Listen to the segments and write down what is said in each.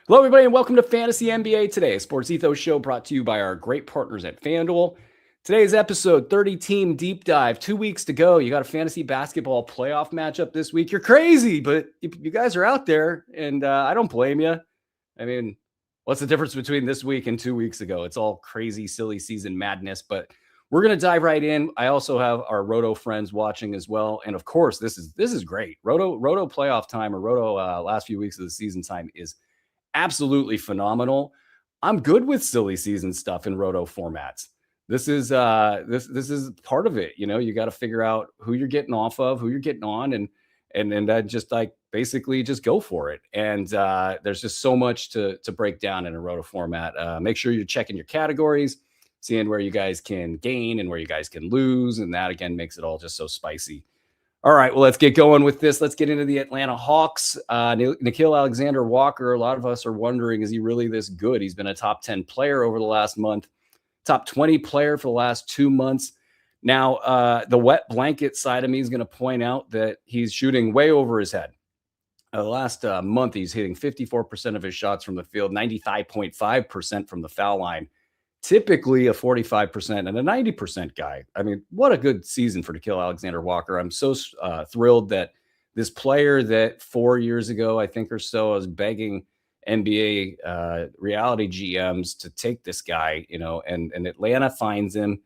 Hello, everybody, and welcome to Fantasy NBA Today, a sports ethos show brought to you by our great partners at FanDuel. Today's episode, 30-team deep dive. 2 weeks to go. You got a fantasy basketball playoff matchup this week. You're crazy, but you guys are out there, and I don't blame you. I mean, what's the difference between this week and 2 weeks ago? It's all crazy, silly season madness, but we're going to dive right in. I also have our Roto friends watching as well, and of course, this is great. Roto playoff time, or Roto last few weeks of the season time is absolutely phenomenal. I'm good with silly season stuff in Roto formats. This is this is part of it. You got to figure out who you're getting off of, who you're getting on, and just like basically just go for it. And there's just so much to break down in a Roto format. Make sure you're checking your categories, seeing where you guys can gain and where you guys can lose, and that again makes it all just so spicy. All right, well, let's get going with this. Let's get into the Atlanta Hawks. Nickeil Alexander-Walker, a lot of us are wondering, is he really this good? He's been a top 10 player over the last month, top 20 player for the last 2 months. Now, the wet blanket side of me is going to point out that he's shooting way over his head. The last month, he's hitting 54% of his shots from the field, 95.5% from the foul line. Typically a 45% and a 90% guy. I mean, what a good season for Nickeil Alexander-Walker. I'm so thrilled that this player that 4 years ago, I think or so, I was begging NBA reality GMs to take this guy, and Atlanta finds him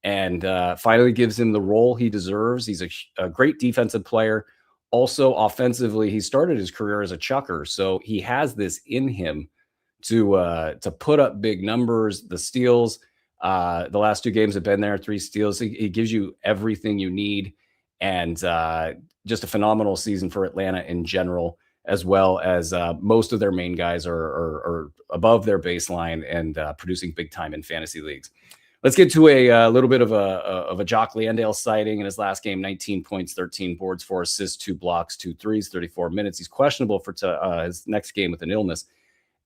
and finally gives him the role he deserves. He's a great defensive player. Also, offensively, he started his career as a chucker, so he has this in him to put up big numbers. The steals, the last 2 games have been there, 3 steals. He gives you everything you need, and just a phenomenal season for Atlanta in general, as well as most of their main guys are above their baseline and producing big time in fantasy leagues. Let's get to a little bit of a Jock Landale sighting in his last game: 19 points, 13 boards, 4 assists, 2 blocks, 2 threes, 34 minutes. He's questionable for his next game with an illness.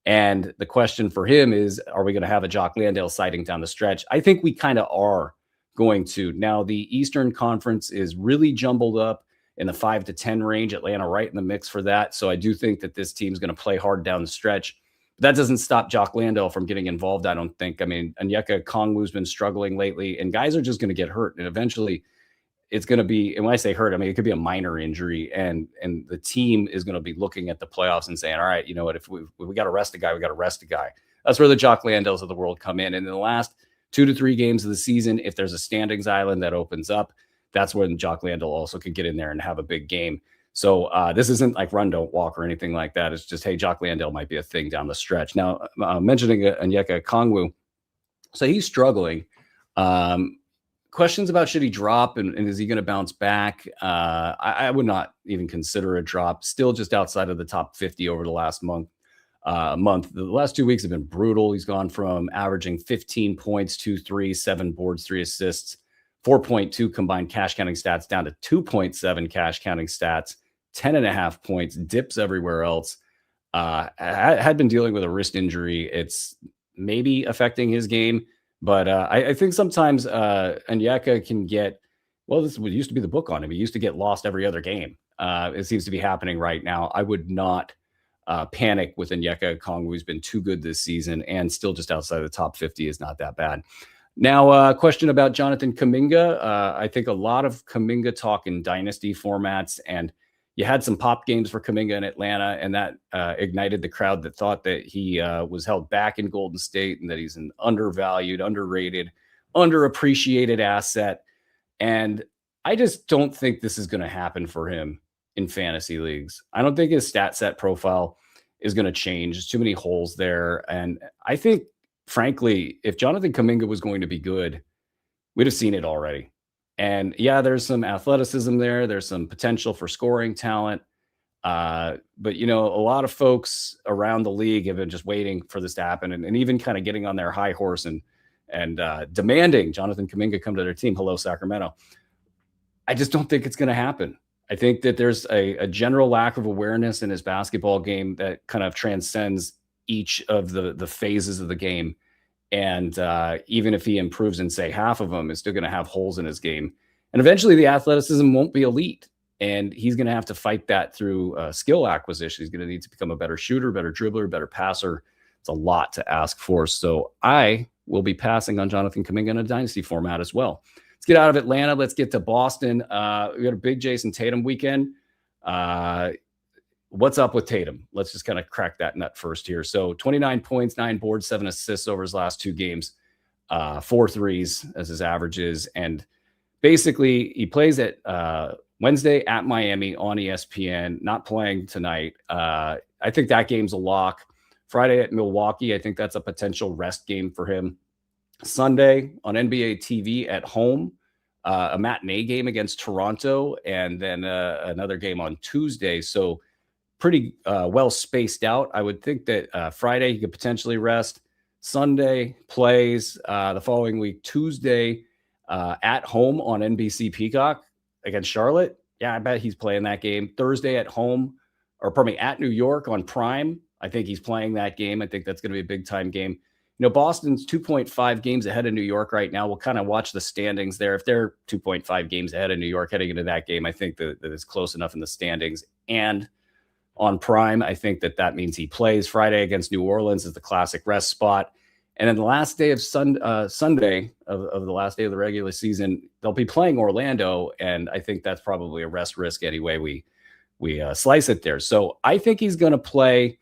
And the question for him is, are we going to have a Jock Landale sighting down the stretch? I think we kind of are going to. Now, the Eastern Conference is really jumbled up in the 5 to 10 range. Atlanta right in the mix for that. So I do think that this team's going to play hard down the stretch. But that doesn't stop Jock Landale from getting involved, I don't think. I mean, Onyeka Okongwu's been struggling lately, and guys are just going to get hurt. And eventually it's going to be, and when I say hurt, I mean, it could be a minor injury, and the team is going to be looking at the playoffs and saying, all right, you know what, if we got to rest a guy, we got to rest a guy. That's where the Jock Landales of the world come in. And in the last 2 to 3 games of the season, if there's a standings island that opens up, that's when Jock Landale also could get in there and have a big game. So this isn't like run, don't walk or anything like that. It's just, hey, Jock Landale might be a thing down the stretch. Now, mentioning Onyeka Okongwu, so he's struggling. Questions about should he drop and is he going to bounce back? I would not even consider a drop. Still just outside of the top 50 over the last month. The last 2 weeks have been brutal. He's gone from averaging 15 points, 2 threes, 7 boards, 3 assists, 4.2 combined cash counting stats down to 2.7 cash counting stats, 10.5 points, dips everywhere else. Had been dealing with a wrist injury. It's maybe affecting his game. But I think sometimes Onyeka can get, well, this used to be the book on him. He used to get lost every other game. It seems to be happening right now. I would not panic with Onyeka Okongwu, who's been too good this season, and still just outside the top 50 is not that bad. Now, question about Jonathan Kuminga. I think a lot of Kuminga talk in dynasty formats, and you had some pop games for Kuminga in Atlanta, and that ignited the crowd that thought that he was held back in Golden State and that he's an undervalued, underrated, underappreciated asset. And I just don't think this is going to happen for him in fantasy leagues. I don't think his stat set profile is going to change. There's too many holes there. And I think, frankly, if Jonathan Kuminga was going to be good, we'd have seen it already. And yeah, there's some athleticism there. There's some potential for scoring talent. But, a lot of folks around the league have been just waiting for this to happen and even kind of getting on their high horse and demanding Jonathan Kuminga come to their team. Hello, Sacramento. I just don't think it's going to happen. I think that there's a general lack of awareness in his basketball game that kind of transcends each of the phases of the game. And even if he improves in, say, half of them, is still going to have holes in his game. And eventually the athleticism won't be elite. And he's going to have to fight that through skill acquisition. He's going to need to become a better shooter, better dribbler, better passer. It's a lot to ask for. So I will be passing on Jonathan Kuminga in a dynasty format as well. Let's get out of Atlanta. Let's get to Boston. We got a big Jason Tatum weekend. What's up with Tatum? Let's just kind of crack that nut first here. So 29 points, 9 boards, 7 assists over his last 2 games, 4 threes as his averages. And basically he plays at Wednesday at Miami on ESPN, not playing tonight. I think that game's a lock. Friday at Milwaukee, I think that's a potential rest game for him. Sunday on NBA TV at home, a matinee game against Toronto, and then another game on Tuesday. So pretty well spaced out. I would think that Friday he could potentially rest. Sunday plays the following week, Tuesday at home on NBC Peacock against Charlotte. Yeah, I bet he's playing that game. Thursday at home, or pardon me, at New York on Prime. I think he's playing that game. I think that's going to be a big time game. You know, Boston's 2.5 games ahead of New York right now. We'll kind of watch the standings there. If they're 2.5 games ahead of New York heading into that game, I think that it's close enough in the standings. And on Prime, I think that means he plays. Friday against New Orleans is the classic rest spot. And then the last day of Sunday of the last day of the regular season, they'll be playing Orlando. And I think that's probably a rest risk anyway. We slice it there. So I think he's going to play.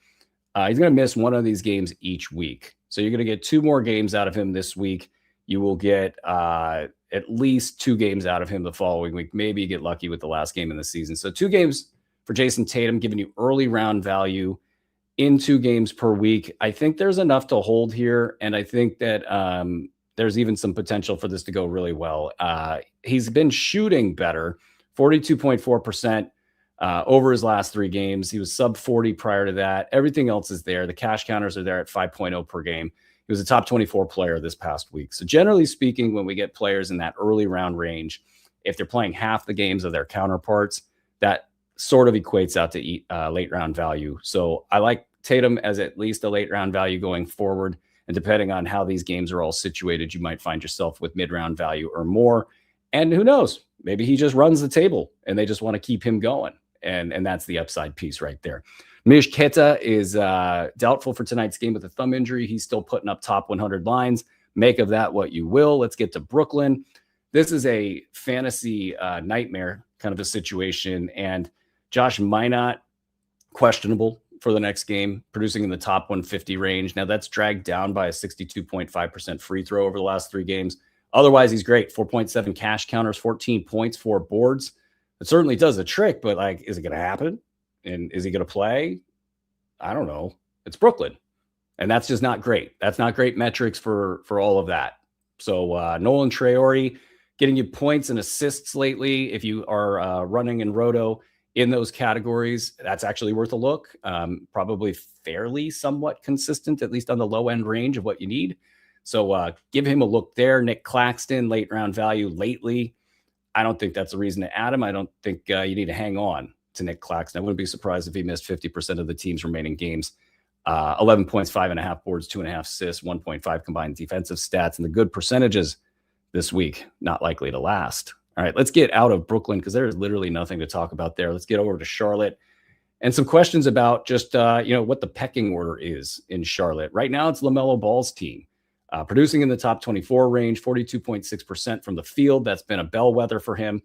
He's going to miss one of these games each week. So you're going to get 2 more games out of him this week. You will get at least 2 games out of him the following week. Maybe you get lucky with the last game in the season. So 2 games for Jason Tatum, giving you early round value in 2 games per week. I think there's enough to hold here. And I think that there's even some potential for this to go really well. He's been shooting better, 42.4%. Over his last 3 games. He was sub 40 prior to that. Everything else is there. The cash counters are there at 5.0 per game. He was a top 24 player this past week. So generally speaking, when we get players in that early round range, if they're playing half the games of their counterparts, that sort of equates out to late round value. So I like Tatum as at least a late round value going forward. And depending on how these games are all situated, you might find yourself with mid round value or more. And who knows? Maybe he just runs the table and they just want to keep him going. And that's the upside piece right there. Mish Keta is doubtful for tonight's game with a thumb injury. He's still putting up top 100 lines. Make of that what you will. Let's get to Brooklyn. This is a fantasy nightmare kind of a situation. And Josh Minott, questionable for the next game, producing in the top 150 range. Now that's dragged down by a 62.5% free throw over the last 3 games. Otherwise, he's great. 4.7 cash counters, 14 points, 4 boards. It certainly does a trick, but like, is it going to happen? And is he going to play? I don't know. It's Brooklyn. And that's just not great. That's not great metrics for all of that. So Nolan Traore getting you points and assists lately. If you are running in Roto in those categories, that's actually worth a look. Probably fairly somewhat consistent, at least on the low end range of what you need. So give him a look there. Nick Claxton, late round value lately. I don't think that's a reason to add him. I don't think you need to hang on to Nick Claxton. I wouldn't be surprised if he missed 50% of the team's remaining games. 11 points, 5.5 boards, 2.5 assists, 1.5 combined defensive stats, and the good percentages this week, not likely to last. All right, let's get out of Brooklyn because there is literally nothing to talk about there. Let's get over to Charlotte and some questions about just, what the pecking order is in Charlotte. Right now, it's LaMelo Ball's team. Producing in the top 24 range, 42.6% from the field. That's been a bellwether for him.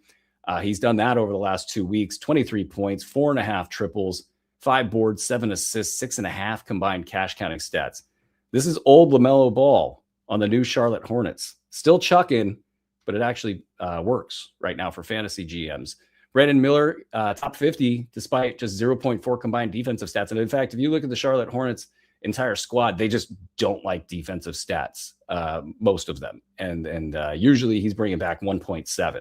He's done that over the last 2 weeks, 23 points, 4.5 triples, 5 boards, 7 assists, 6.5 combined cash counting stats. This is old LaMelo Ball on the new Charlotte Hornets. Still chucking, but it actually works right now for fantasy GMs. Brandon Miller, top 50, despite just 0.4 combined defensive stats. And in fact, if you look at the Charlotte Hornets entire squad, they just don't like defensive stats, most of them. And usually he's bringing back 1.7.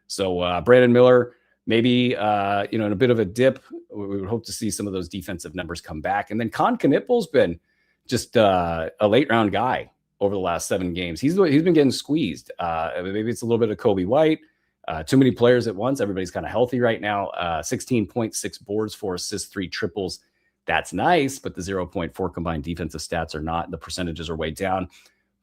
So Brandon Miller, maybe, in a bit of a dip. We would hope to see some of those defensive numbers come back. And then Con Knippel's been just a late round guy over the last 7 games. He's been getting squeezed. Maybe it's a little bit of Kobe White, too many players at once. Everybody's kind of healthy right now. 16.6 boards, 4 assists, 3 triples. That's nice, but the 0.4 combined defensive stats are not. The percentages are way down.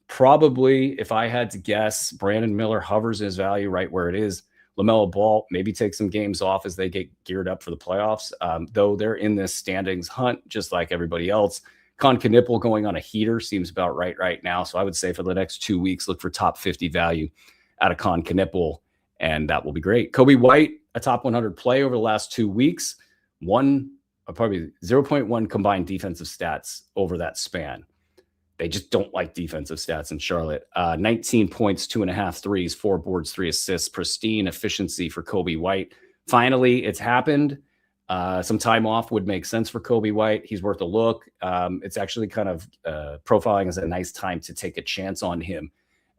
Probably, if I had to guess, Brandon Miller hovers his value right where it is, LaMelo Ball maybe take some games off as they get geared up for the playoffs, though they're in this standings hunt just like everybody else. Con Knipple going on a heater seems about right now. So I would say for the next 2 weeks, look for top 50 value out of Con Knipple, and that will be great. Kobe White, a top 100 play over the last 2 weeks, probably 0.1 combined defensive stats over that span. They just don't like defensive stats in Charlotte. 19 points, 2.5 threes, 4 boards, 3 assists, pristine efficiency for Kobe White. Finally, it's happened. Some time off would make sense for Kobe White. He's worth a look. It's actually kind of profiling as a nice time to take a chance on him,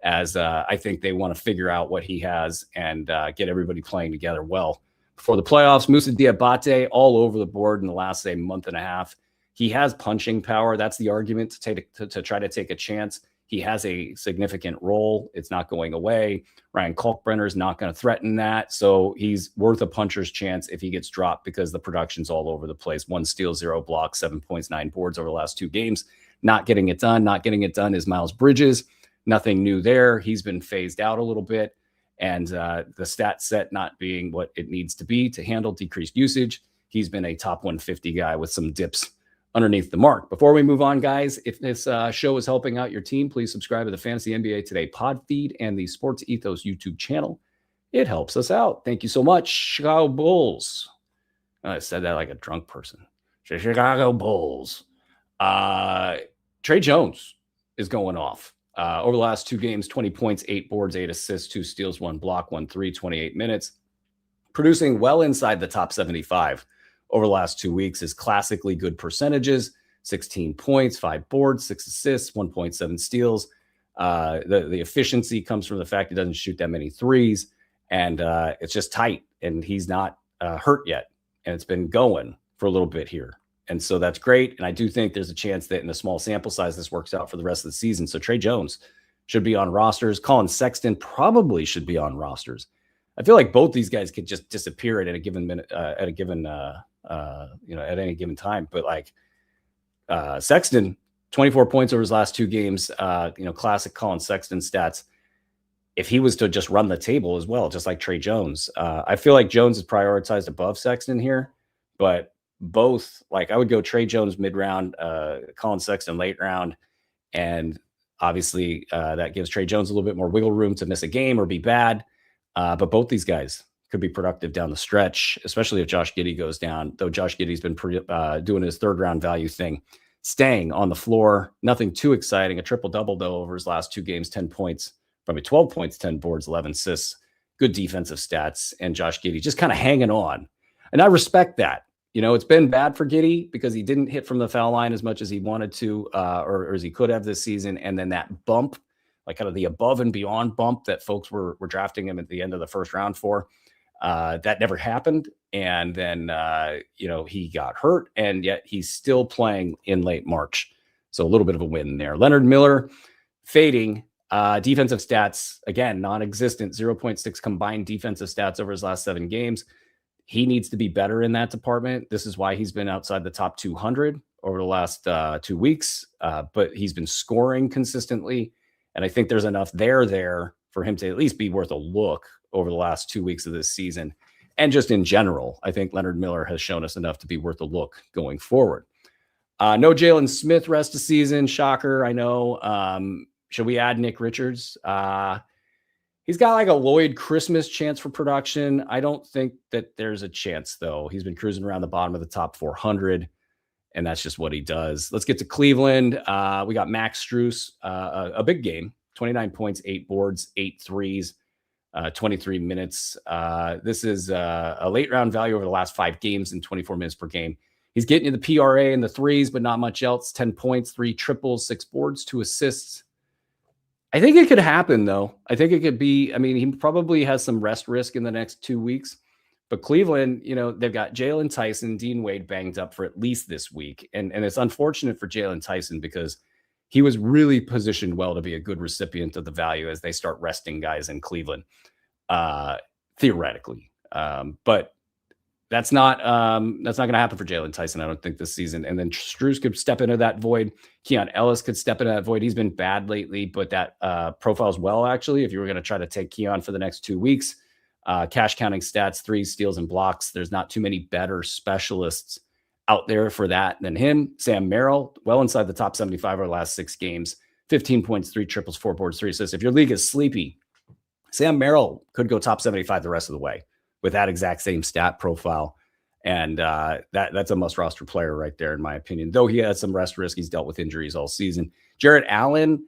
as I think they want to figure out what he has and get everybody playing together well before the playoffs. Moussa Diabate all over the board in the last, say, month and a half. He has punching power. That's the argument to try to take a chance. He has a significant role. It's not going away. Ryan Kalkbrenner is not going to threaten that. So he's worth a puncher's chance if he gets dropped because the production's all over the place. 1 steal, 0 blocks, 7 points, 9 boards over the last 2 games. Not getting it done. Not getting it done is Miles Bridges. Nothing new there. He's been phased out a little bit. And the stat set not being what it needs to be to handle decreased usage. He's been a top 150 guy with some dips underneath the mark. Before we move on, guys, if this show is helping out your team, please subscribe to the Fantasy NBA Today pod feed and the Sports Ethos YouTube channel. It helps us out. Thank you so much. Chicago Bulls. I said that like a drunk person. Chicago Bulls. Trey Jones is going off. Over the last 2 games, 20 points, 8 boards, 8 assists, 2 steals, 1 block, 1 3, 28 minutes. Producing well inside the top 75 over the last 2 weeks. Is classically good percentages: 16 points, 5 boards, 6 assists, 1.7 steals. The efficiency comes from the fact he doesn't shoot that many threes, and it's just tight, and he's not hurt yet, and it's been going for a little bit here. And so that's great. And I do think there's a chance that in a small sample size, this works out for the rest of the season. So Trey Jones should be on rosters. Colin Sexton probably should be on rosters. I feel like both these guys could just disappear at a given minute, at any given time. But like Sexton, 24 points over his last 2 games, classic Colin Sexton stats. If he was to just run the table as well, just like Trey Jones, I feel like Jones is prioritized above Sexton here, but both, like, I would go Trey Jones mid-round, Colin Sexton late round, and obviously that gives Trey Jones a little bit more wiggle room to miss a game or be bad. But both these guys could be productive down the stretch, especially if Josh Giddey goes down, though Josh Giddey's been doing his 3rd-round value thing, staying on the floor. Nothing too exciting. A triple-double, though, over his last 2 games, 10 points, probably 12 points, 10 boards, 11 assists, good defensive stats, and Josh Giddey just kind of hanging on. And I respect that. It's been bad for Giddey because he didn't hit from the foul line as much as he wanted to, or as he could have this season. And then that bump, like kind of the above and beyond bump that folks were drafting him at the end of the 1st round for, that never happened. And then, he got hurt, and yet he's still playing in late March. So a little bit of a win there. Leonard Miller fading. Defensive stats, again, non-existent, 0.6 combined defensive stats over his last 7 games. He needs to be better in that department. This is why he's been outside the top 200 over the last 2 weeks, but he's been scoring consistently. And I think there's enough there for him to at least be worth a look over the last 2 weeks of this season. And just in general, I think Leonard Miller has shown us enough to be worth a look going forward. No Jalen Smith rest of season. Shocker, I know. Should we add Nick Richards? He's got like a Lloyd Christmas chance for production. I don't think that there's a chance, though. He's been cruising around the bottom of the top 400, and that's just what he does. Let's get to Cleveland. We got Max Strus, a big game, 29 points, 8 boards, 8 threes, 23 minutes. This is a late round value over the last 5 games and 24 minutes per game. He's getting you the PRA and the threes, but not much else. 10 points, 3 triples, 6 boards, 2 assists. I think it could happen, though. I think it could be, he probably has some rest risk in the next 2 weeks. But Cleveland, they've got Jalen Tyson, Dean Wade banged up for at least this week. And it's unfortunate for Jalen Tyson because he was really positioned well to be a good recipient of the value as they start resting guys in Cleveland, theoretically. But that's not going to happen for Jalen Tyson, I don't think, this season. And then Strus could step into that void. Keon Ellis could step into that void. He's been bad lately, but that profiles well, actually, if you were going to try to take Keon for the next 2 weeks. Cash counting stats, 3 steals and blocks. There's not too many better specialists out there for that than him. Sam Merrill, well inside the top 75 over the last 6 games, 15 points, 3 triples, 4 boards, 3 assists. If your league is sleepy, Sam Merrill could go top 75 the rest of the way with that exact same stat profile. And that's a must roster player right there, in my opinion. Though he has some rest risk, he's dealt with injuries all season. Jarrett Allen,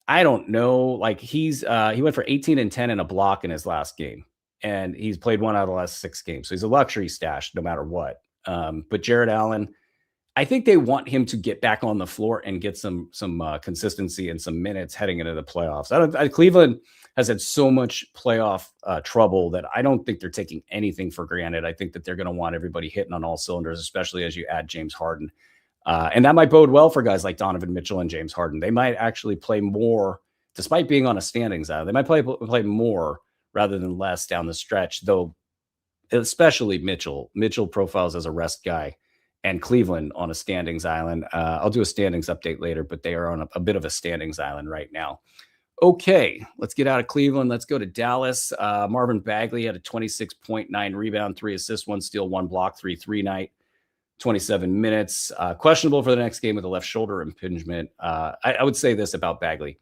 I don't know. Like he went for 18 and 10 and a block in his last game, and he's played 1 out of the last 6 games. So he's a luxury stash no matter what. But Jarrett Allen, I think they want him to get back on the floor and get some consistency and some minutes heading into the playoffs. Cleveland has had so much playoff trouble that I don't think they're taking anything for granted. I think that they're going to want everybody hitting on all cylinders, especially as you add James Harden. And that might bode well for guys like Donovan Mitchell and James Harden. They might actually play more, despite being on a standings out. They might play more rather than less down the stretch, though, especially Mitchell. Mitchell profiles as a rest guy, and Cleveland on a standings island. I'll do a standings update later, but they are on a bit of a standings island right now. Okay, let's get out of Cleveland. Let's go to Dallas. Marvin Bagley had a 26.9 rebound, 3 assists, 1 steal, 1 block, 3 night, 27 minutes. Questionable for the next game with a left shoulder impingement. I would say this about Bagley.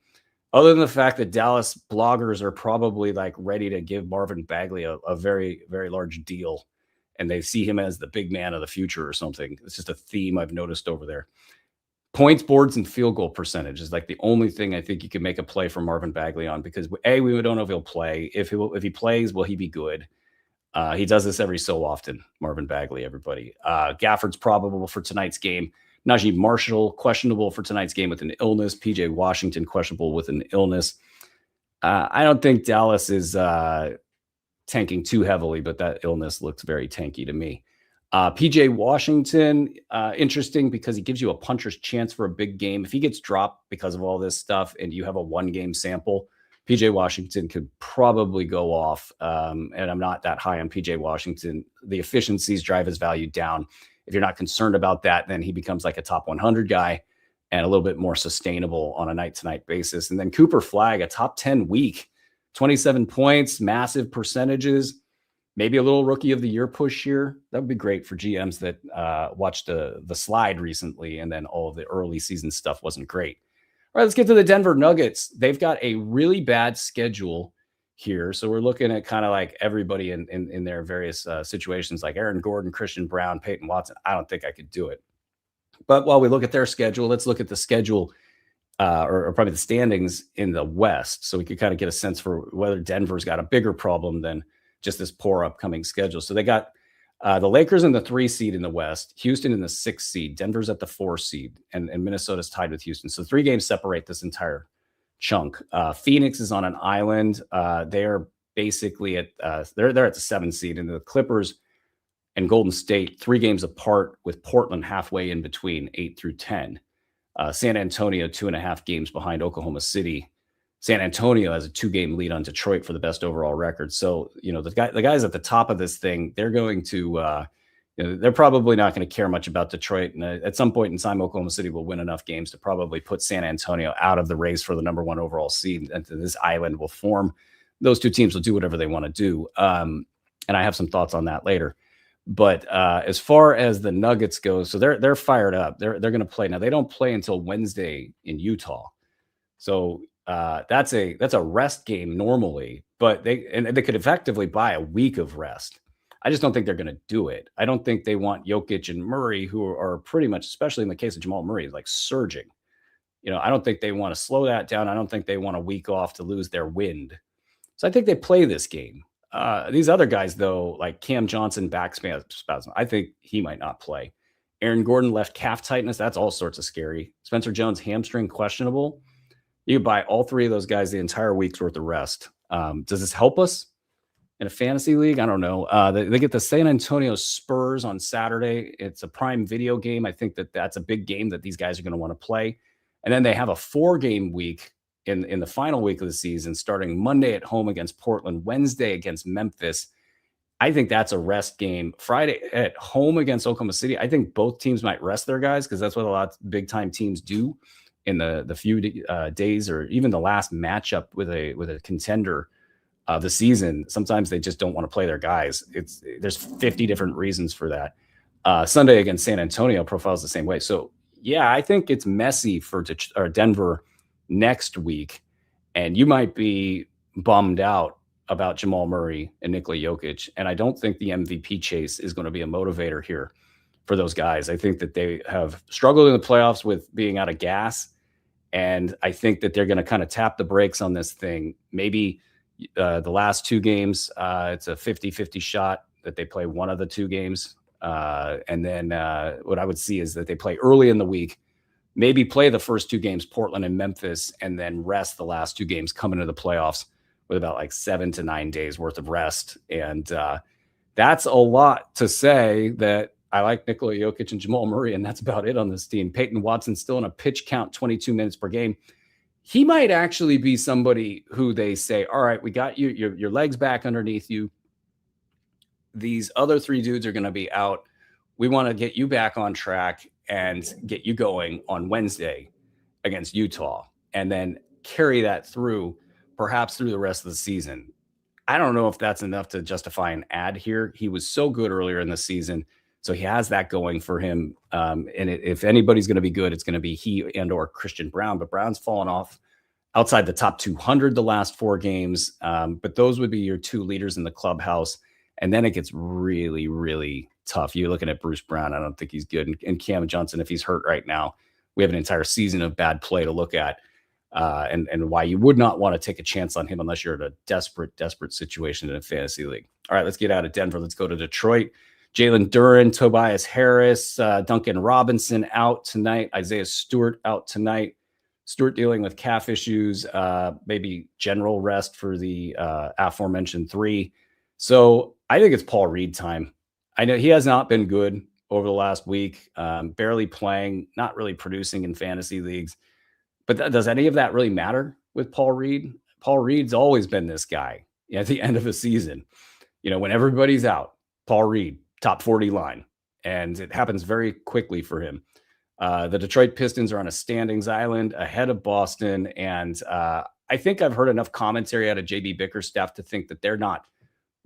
Other than the fact that Dallas bloggers are probably like ready to give Marvin Bagley a very, very large deal, and they see him as the big man of the future or something. It's just a theme I've noticed over there. Points, boards, and field goal percentage is like the only thing I think you can make a play for Marvin Bagley on, because we don't know if he'll play. If he plays, will he be good? He does this every so often, Marvin Bagley, everybody. Gafford's probable for tonight's game. Najee Marshall, questionable for tonight's game with an illness. PJ Washington, questionable with an illness. I don't think Dallas is tanking too heavily, but that illness looks very tanky to me. PJ Washington, interesting because he gives you a puncher's chance for a big game. If he gets dropped because of all this stuff and you have a 1-game sample, PJ Washington could probably go off. And I'm not that high on PJ Washington. The efficiencies drive his value down. If you're not concerned about that, then he becomes like a top 100 guy and a little bit more sustainable on a night-to-night basis. And then Cooper Flagg, a top 10 week, 27 points, massive percentages. Maybe a little rookie of the year push here. That would be great for GMs that watched the slide recently, and then all of the early season stuff wasn't great. All right, let's get to the Denver Nuggets. They've got a really bad schedule here. So we're looking at kind of like everybody in their various situations, like Aaron Gordon, Christian Brown, Peyton Watson. I don't think I could do it. But while we look at their schedule, let's look at the schedule or probably the standings in the West. So we could kind of get a sense for whether Denver's got a bigger problem than just this poor upcoming schedule. So they got the Lakers in the 3 seed in the West, Houston in the 6 seed, Denver's at the 4 seed, and Minnesota's tied with Houston. So 3 games separate this entire chunk. Phoenix is on an island. They are basically at they're at the 7 seed, and the Clippers and Golden State 3 games apart, with Portland halfway in between, 8 through 10. San Antonio 2.5 games behind Oklahoma City. San Antonio has a 2-game lead on Detroit for the best overall record. So, the guys at the top of this thing, they're going to, they're probably not going to care much about Detroit. And at some point in time, Oklahoma City will win enough games to probably put San Antonio out of the race for the number 1 overall seed. And this island will form. Those 2 teams will do whatever they want to do. And I have some thoughts on that later. But as far as the Nuggets go, so they're fired up. They're going to play. Now, they don't play until Wednesday in Utah. So that's a rest game normally, but they could effectively buy a week of rest. I just don't think they're going to do it. I don't think they want Jokic and Murray, who are pretty much, especially in the case of Jamal Murray, like surging. I don't think they want to slow that down. I don't think they want a week off to lose their wind. So I think they play this game. These other guys, though, like Cam Johnson, back spasm, I think he might not play. Aaron Gordon, left calf tightness. That's all sorts of scary. Spencer Jones, hamstring, questionable. You buy all 3 of those guys the entire week's worth of rest. Does this help us in a fantasy league? I don't know. They get the San Antonio Spurs on Saturday. It's a prime video game. I think that's a big game that these guys are going to want to play. And then they have a 4-game week in the final week of the season, starting Monday at home against Portland, Wednesday against Memphis. I think that's a rest game. Friday at home against Oklahoma City. I think both teams might rest their guys, because that's what a lot of big time teams do in the few days, or even the last matchup with a contender the season, sometimes they just don't want to play their guys. There's 50 different reasons for that. Sunday against San Antonio profiles the same way. So yeah, I think it's messy for Denver next week, and you might be bummed out about Jamal Murray and Nikola Jokic. And I don't think the MVP chase is going to be a motivator here for those guys. I think that they have struggled in the playoffs with being out of gas. And I think that they're going to kind of tap the brakes on this thing. Maybe the last two games, it's a 50-50 shot that they play one of the two games. And then what I would see is that they play early in the week, maybe play the first two games, Portland and Memphis, and then rest the last two games coming into the playoffs with about like 7 to 9 days worth of rest. And that's a lot to say that I like Nikola Jokic and Jamal Murray, and that's about it on this team. Peyton Watson still in a pitch count, 22 minutes per game. He might actually be somebody who they say, all right, we got you, your legs back underneath you. These other three dudes are going to be out. We want to get you back on track and get you going on Wednesday against Utah, and then carry that through, perhaps through the rest of the season. I don't know if that's enough to justify an ad here. He was so good earlier in the season, so he has that going for him. If anybody's going to be good, it's going to be he and or Christian Braun. But Brown's fallen off outside the top 200 the last 4 games. But those would be your two leaders in the clubhouse. And then it gets really, really tough. You're looking at Bruce Brown. I don't think he's good. And Cam Johnson, if he's hurt right now, we have an entire season of bad play to look at. And why you would not want to take a chance on him unless you're in a desperate situation in a fantasy league. All right, let's get out of Denver. Let's go to Detroit. Jalen Duren, Tobias Harris, Duncan Robinson out tonight. Isaiah Stewart out tonight. Stewart dealing with calf issues, maybe general rest for the aforementioned 3. So I think it's Paul Reed time. I know he has not been good over the last week, barely playing, not really producing in fantasy leagues. But does any of that really matter with Paul Reed? Paul Reed's always been this guy at the end of the season. When everybody's out, Paul Reed, top 40 line. And it happens very quickly for him. The Detroit Pistons are on a standings island ahead of Boston. And I think I've heard enough commentary out of JB Bickerstaff to think that they're not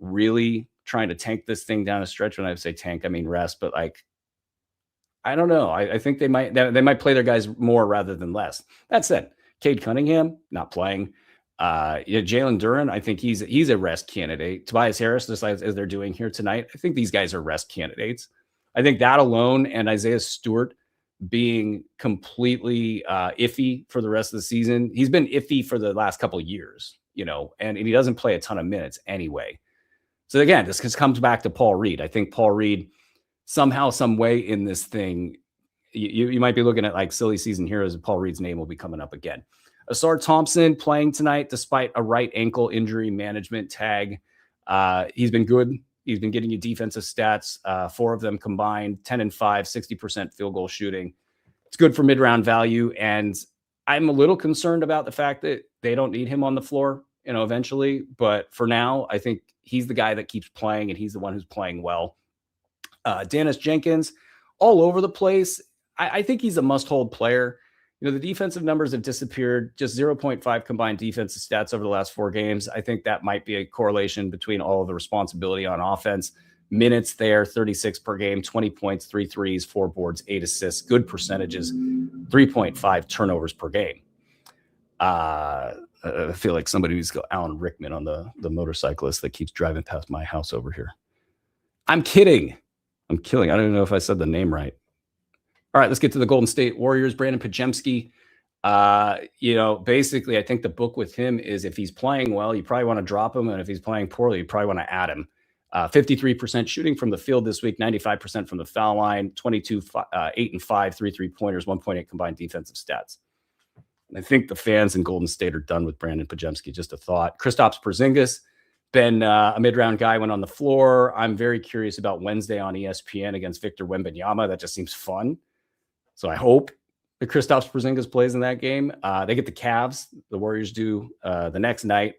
really trying to tank this thing down a stretch. When I say tank, I mean rest. But I don't know. I think they might play their guys more rather than less. That said, Cade Cunningham not playing. Jalen Duren, I think he's a rest candidate. Tobias Harris, just as they're doing here tonight, I think these guys are rest candidates. I think that alone, and Isaiah Stewart being completely iffy for the rest of the season. He's been iffy for the last couple of years, and he doesn't play a ton of minutes anyway. So again, this comes back to Paul Reed. I think Paul Reed, somehow, some way in this thing, you might be looking at like silly season heroes, and Paul Reed's name will be coming up again. Asar Thompson playing tonight despite a right ankle injury management tag. He's been good. He's been getting you defensive stats, 4 of them combined, 10 and 5, 60% field goal shooting. It's good for mid-round value. And I'm a little concerned about the fact that they don't need him on the floor, eventually. But for now, I think he's the guy that keeps playing, and he's the one who's playing well. Dennis Jenkins, all over the place. I think he's a must-hold player. The defensive numbers have disappeared, just 0.5 combined defensive stats over the last 4 games. I think that might be a correlation between all of the responsibility on offense. Minutes there, 36 per game, 20 points, 3 threes, 4 boards, 8 assists, good percentages, 3.5 turnovers per game. I feel like somebody needs to go Alan Rickman on the motorcyclist that keeps driving past my house over here. I'm kidding. I don't even know if I said the name right. All right, let's get to the Golden State Warriors. Brandon Podziemski, basically I think the book with him is if he's playing well, you probably want to drop him. And if he's playing poorly, you probably want to add him. 53% shooting from the field this week, 95% from the foul line, 22, 8 and 5, 3 3-pointers, 1.8 combined defensive stats. And I think the fans in Golden State are done with Brandon Podziemski. Just a thought. Kristaps Porzingis, been a mid-round guy, went on the floor. I'm very curious about Wednesday on ESPN against Victor Wembanyama. That just seems fun. So I hope that Kristaps Porzingis plays in that game. They get the Cavs. The Warriors do the next night.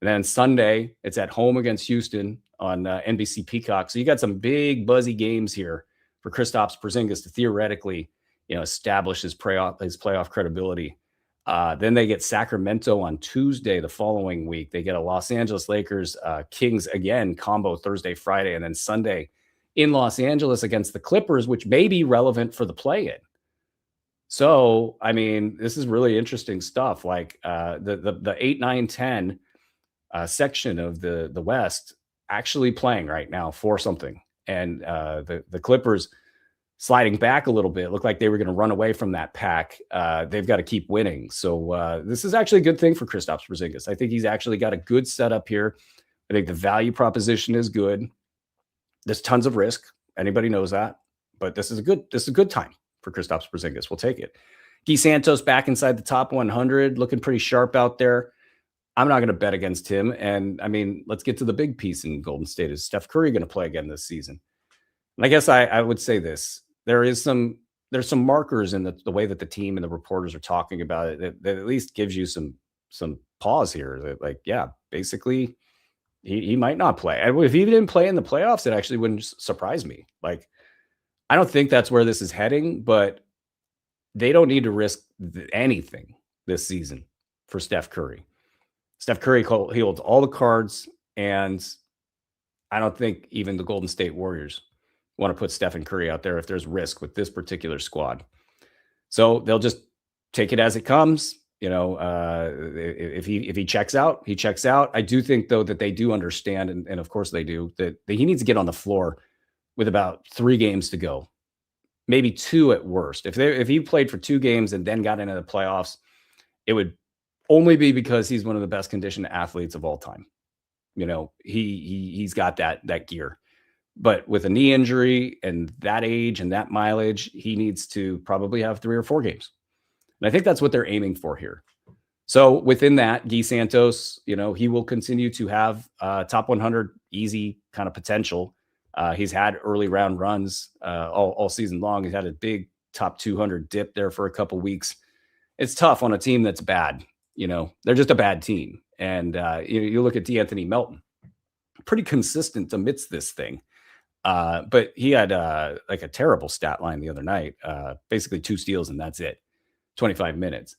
And then Sunday, it's at home against Houston on NBC Peacock. So you got some big, buzzy games here for Kristaps Porzingis to theoretically, establish his playoff credibility. Then they get Sacramento on Tuesday the following week. They get a Los Angeles Lakers, Kings again, combo Thursday, Friday, and then Sunday in Los Angeles against the Clippers, which may be relevant for the play-in. So, I mean, this is really interesting stuff. Like the 8, 9, 10 section of the West actually playing right now for something. And the Clippers sliding back a little bit, looked like they were going to run away from that pack. They've got to keep winning. So this is actually a good thing for Kristaps Porzingis. I think he's actually got a good setup here. I think the value proposition is good. There's tons of risk. Anybody knows that. But this is a good time for Kristaps Porzingis. We'll take it. Guy Santos back inside the top 100, looking pretty sharp out there. I'm not going to bet against him. And I mean, let's get to the big piece in Golden State. Is Steph Curry going to play again this season? And I guess I would say this. There's some markers in the way that the team and the reporters are talking about it that at least gives you some pause here. That, like, yeah, basically he might not play. And if he didn't play in the playoffs, it actually wouldn't surprise me. Like, I don't think that's where this is heading, but they don't need to risk anything this season for Steph Curry. Steph Curry he holds all the cards, and I don't think even the Golden State Warriors want to put Stephen Curry out there if there's risk with this particular squad. So they'll just take it as it comes. You know, if he checks out, he checks out. I do think, though, that they do understand, and of course they do, that he needs to get on the floor with about 3 games to go, maybe 2 at worst. If he played for 2 games and then got into the playoffs, it would only be because he's one of the best conditioned athletes of all time. You know, he's got that gear. But with a knee injury and that age and that mileage, he needs to probably have 3 or 4 games. And I think that's what they're aiming for here. So within that, Guy Santos, you know, he will continue to have top 100 easy kind of potential. He's had early round runs all season long. He's had a big top 200 dip there for a couple weeks. It's tough on a team that's bad. You know, they're just a bad team. And you look at D'Anthony Melton, pretty consistent amidst this thing. But he had like a terrible stat line the other night, basically 2 steals and that's it. 25 minutes.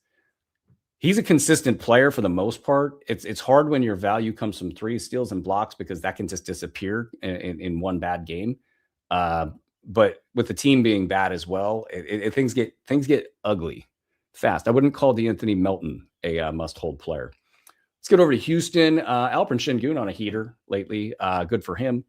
He's a consistent player for the most part. It's hard when your value comes from 3 steals and blocks because that can just disappear in one bad game. But with the team being bad as well, things get ugly fast. I wouldn't call D'Anthony Melton a must-hold player. Let's get over to Houston. Alperen Sengun on a heater lately. Good for him.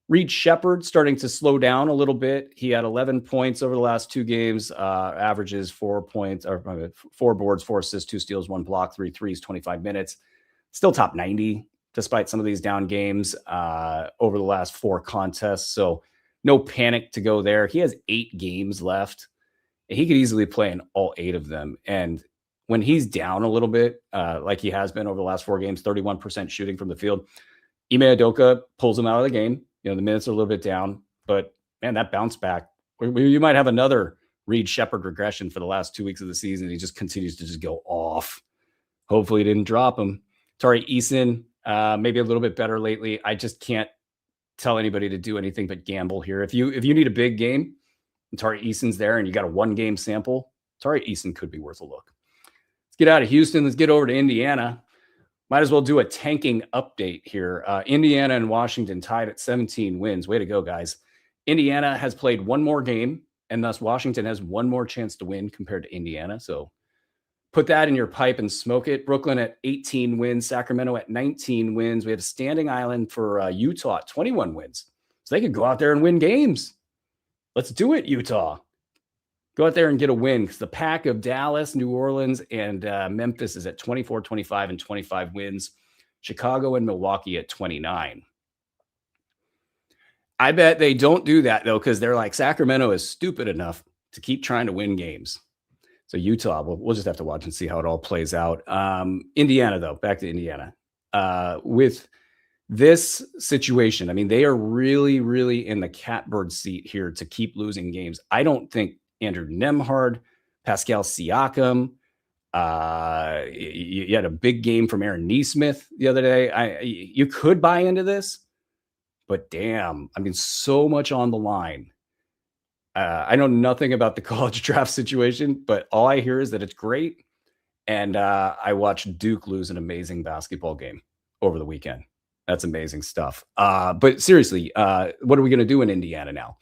Reed Shepherd starting to slow down a little bit. He had 11 points over the last 2 games, averages 4 points, or 4 boards, 4 assists, 2 steals, 1 block, 3 threes, 25 minutes. Still top 90 despite some of these down games over the last 4 contests. So no panic to go there. He has 8 games left. He could easily play in all 8 of them. And when he's down a little bit, like he has been over the last 4 games, 31% shooting from the field, Ime Udoka pulls him out of the game. You know, the minutes are a little bit down, but man, that bounce back, you might have another Reed Shepherd regression for the last 2 weeks of the season. He just continues to just go off. Hopefully he didn't drop him. Tari Eason, maybe a little bit better lately. I just can't tell anybody to do anything but gamble here. If you need a big game and Tari Eason's there and you got a 1-game sample, Tari Eason could be worth a look. Let's get out of Houston. Let's get over to Indiana. Might as well do a tanking update here. Indiana and Washington tied at 17 wins. Way to go, guys. Indiana has played 1 more game, and thus Washington has 1 more chance to win compared to Indiana. So put that in your pipe and smoke it. Brooklyn at 18 wins. Sacramento at 19 wins. We have a standing island for Utah at 21 wins. So they could go out there and win games. Let's do it, Utah. Go out there and get a win because the pack of Dallas, New Orleans, and Memphis is at 24, 25, and 25 wins. Chicago and Milwaukee at 29. I bet they don't do that, though, because they're like, Sacramento is stupid enough to keep trying to win games. So Utah, we'll just have to watch and see how it all plays out. Indiana, though, back to Indiana. With this situation, I mean, they are really, really in the catbird seat here to keep losing games. I don't think Andrew Nembhard, Pascal Siakam. You had a big game from Aaron Nesmith the other day. You could buy into this, but damn, I mean, so much on the line. I know nothing about the college draft situation, but all I hear is that it's great. And I watched Duke lose an amazing basketball game over the weekend. That's amazing stuff. But seriously, what are we going to do in Indiana now?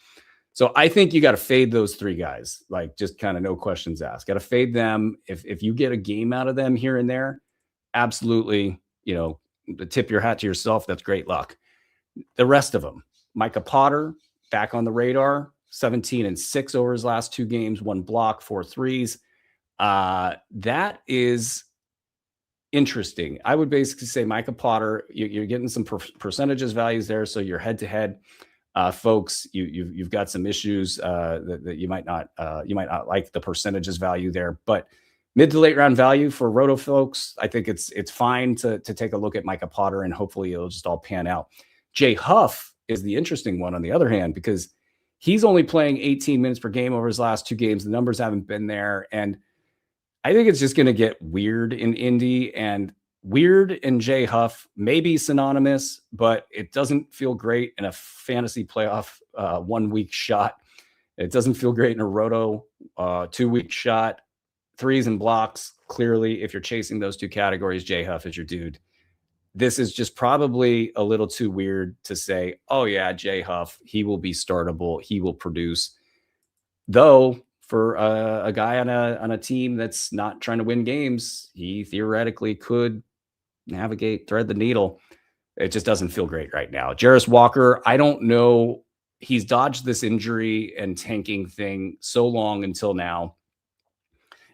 So I think you got to fade those three guys, like just kind of no questions asked. Got to fade them. If you get a game out of them here and there, absolutely, tip your hat to yourself. That's great luck. The rest of them, Micah Potter, back on the radar, 17-6 over his last 2 games, 1 block, 4 threes. That is interesting. I would basically say Micah Potter, you're getting some percentages values there. So you're head-to-head. Folks, you've got some issues that you might not like the percentages value there, but mid to late round value for Roto folks, I think it's fine to take a look at Micah Potter, and hopefully it'll just all pan out. Jay Huff is the interesting one on the other hand, because he's only playing 18 minutes per game over his last 2 games. The numbers haven't been there, and I think it's just going to get weird in Indy, and weird and Jay Huff may be synonymous, but it doesn't feel great in a fantasy playoff 1-week shot. It doesn't feel great in a Roto 2-week shot. Threes and blocks, clearly, if you're chasing those 2 categories, Jay Huff is your dude. This is just probably a little too weird to say, oh yeah, Jay Huff, he will be startable, he will produce. Though for a guy on a team that's not trying to win games, he theoretically could thread the needle. It just doesn't feel great right now. Jarris Walker, I don't know. He's dodged this injury and tanking thing so long until now.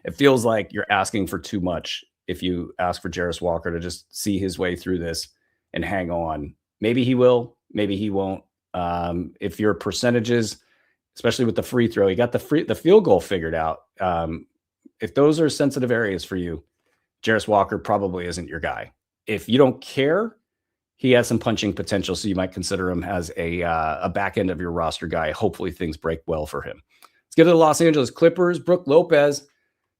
It feels like you're asking for too much if you ask for Jarris Walker to just see his way through this and hang on. Maybe he will, maybe he won't. If your percentages, especially with the free throw, you got the field goal figured out. If those are sensitive areas for you, Jarris Walker probably isn't your guy. If you don't care, he has some punching potential, so you might consider him as a back end of your roster guy. Hopefully things break well for him. Let's get to the Los Angeles Clippers. Brook Lopez,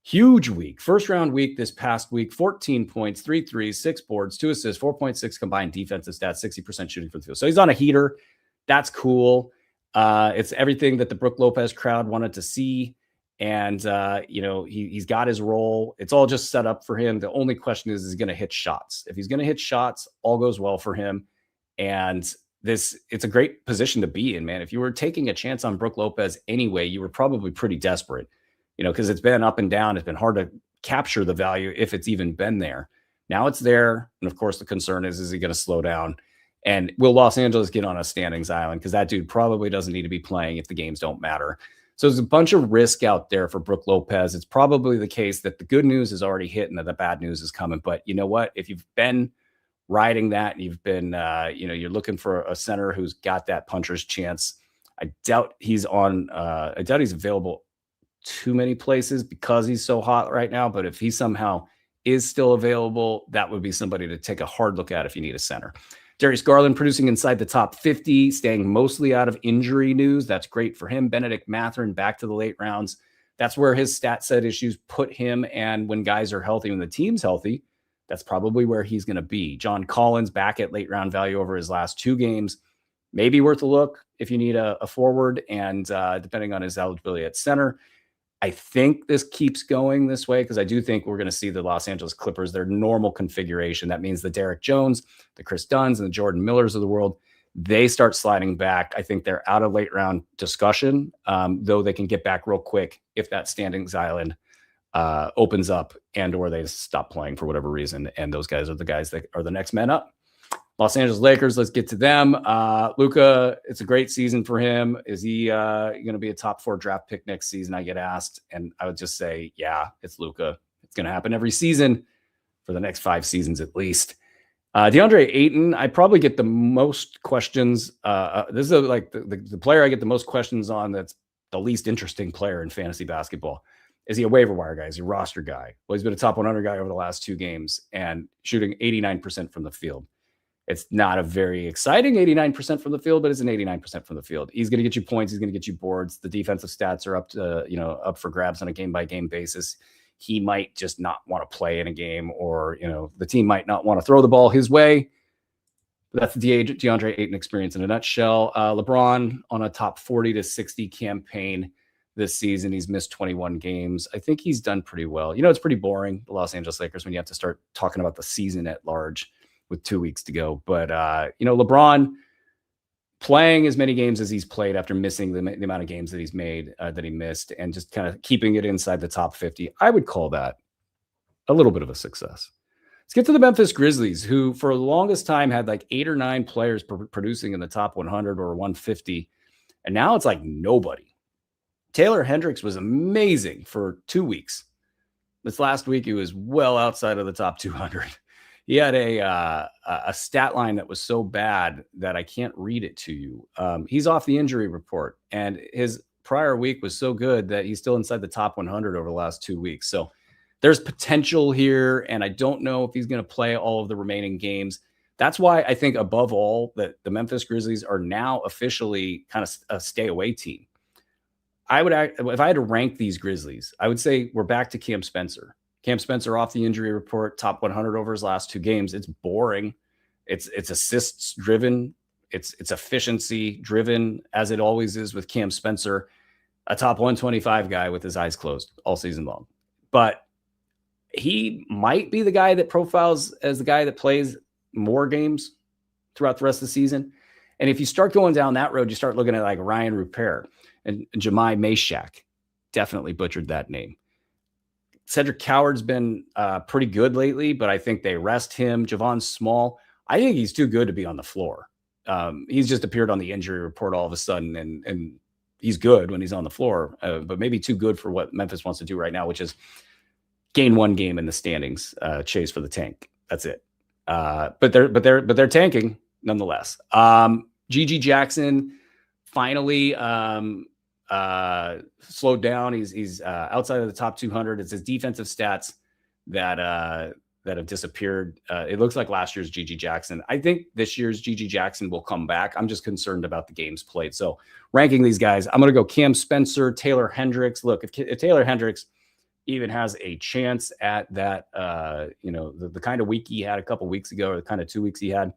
huge week. First round week this past week, 14 points, 3 threes, 6 boards, 2 assists, 4.6 combined defensive stats, 60% shooting from the field. So he's on a heater. That's cool. It's everything that the Brook Lopez crowd wanted to see. And, he's got his role. It's all just set up for him. The only question is he going to hit shots? If he's going to hit shots, all goes well for him. And it's a great position to be in, man. If you were taking a chance on Brook Lopez anyway, you were probably pretty desperate, because it's been up and down. It's been hard to capture the value if it's even been there. Now it's there. And of course, the concern is he going to slow down? And will Los Angeles get on a standings island? Because that dude probably doesn't need to be playing if the games don't matter. So there's a bunch of risk out there for Brook Lopez. It's probably the case that the good news is already hit and that the bad news is coming. But you know what? If you've been riding that and you've been, you're looking for a center who's got that puncher's chance, I doubt he's available too many places because he's so hot right now. But if he somehow is still available, that would be somebody to take a hard look at if you need a center. Darius Garland producing inside the top 50, staying mostly out of injury news. That's great for him. Benedict Mathurin back to the late rounds. That's where his stat set issues put him. And when guys are healthy, when the team's healthy, that's probably where he's going to be. John Collins back at late round value over his last 2 games. Maybe worth a look if you need a forward, and depending on his eligibility at center. I think this keeps going this way because I do think we're going to see the Los Angeles Clippers, their normal configuration. That means the Derek Jones, the Chris Dunns, and the Jordan Millers of the world, they start sliding back. I think they're out of late round discussion, though they can get back real quick if that standings island opens up and or they stop playing for whatever reason. And those guys are the guys that are the next men up. Los Angeles Lakers, let's get to them. Luka, it's a great season for him. Is he going to be a top 4 draft pick next season? I get asked. And I would just say, yeah, it's Luka. It's going to happen every season for the next 5 seasons at least. DeAndre Ayton, I probably get the most questions. This is the player I get the most questions on that's the least interesting player in fantasy basketball. Is he a waiver wire guy? Is he a roster guy? Well, he's been a top 100 guy over the last 2 games and shooting 89% from the field. It's not a very exciting 89% from the field, but it's an 89% from the field. He's going to get you points. He's going to get you boards. The defensive stats are up for grabs on a game-by-game basis. He might just not want to play in a game, or, the team might not want to throw the ball his way. But that's the DeAndre Ayton experience in a nutshell. LeBron on a top 40 to 60 campaign this season. He's missed 21 games. I think he's done pretty well. It's pretty boring, the Los Angeles Lakers, when you have to start talking about the season at large with 2 weeks to go. But, LeBron playing as many games as he's played after missing the amount of games that he's made, that he missed, and just kind of keeping it inside the top 50, I would call that a little bit of a success. Let's get to the Memphis Grizzlies, who for the longest time had like 8 or 9 players producing in the top 100 or 150. And now it's like nobody. Taylor Hendricks was amazing for 2 weeks. This last week, he was well outside of the top 200. He had a stat line that was so bad that I can't read it to you. He's off the injury report, and his prior week was so good that he's still inside the top 100 over the last 2 weeks. So there's potential here, and I don't know if he's going to play all of the remaining games. That's why I think, above all, that the Memphis Grizzlies are now officially kind of a stay-away team. If I had to rank these Grizzlies, I would say we're back to Cam Spencer. Cam Spencer off the injury report, top 100 over his last 2 games. It's boring. It's assists driven. It's efficiency driven, as it always is with Cam Spencer, a top 125 guy with his eyes closed all season long. But he might be the guy that profiles as the guy that plays more games throughout the rest of the season. And if you start going down that road, you start looking at like Ryan Rupert and Jemai Meshack. Definitely butchered that name. Cedric Coward's been pretty good lately, but I think they rest him. Javon Small, I think he's too good to be on the floor. He's just appeared on the injury report all of a sudden, and he's good when he's on the floor, but maybe too good for what Memphis wants to do right now, which is gain 1 game in the standings, chase for the tank. That's it. But they're tanking nonetheless. GG Jackson finally slowed down. He's outside of the top 200. It's his defensive stats that have disappeared. It looks like last year's GG Jackson. I think this year's GG Jackson will come back. I'm just concerned about the games played. So ranking these guys, I'm going to go Cam Spencer, Taylor Hendricks. Look, if Taylor Hendricks even has a chance at that, the kind of week he had a couple weeks ago, or the kind of 2 weeks he had,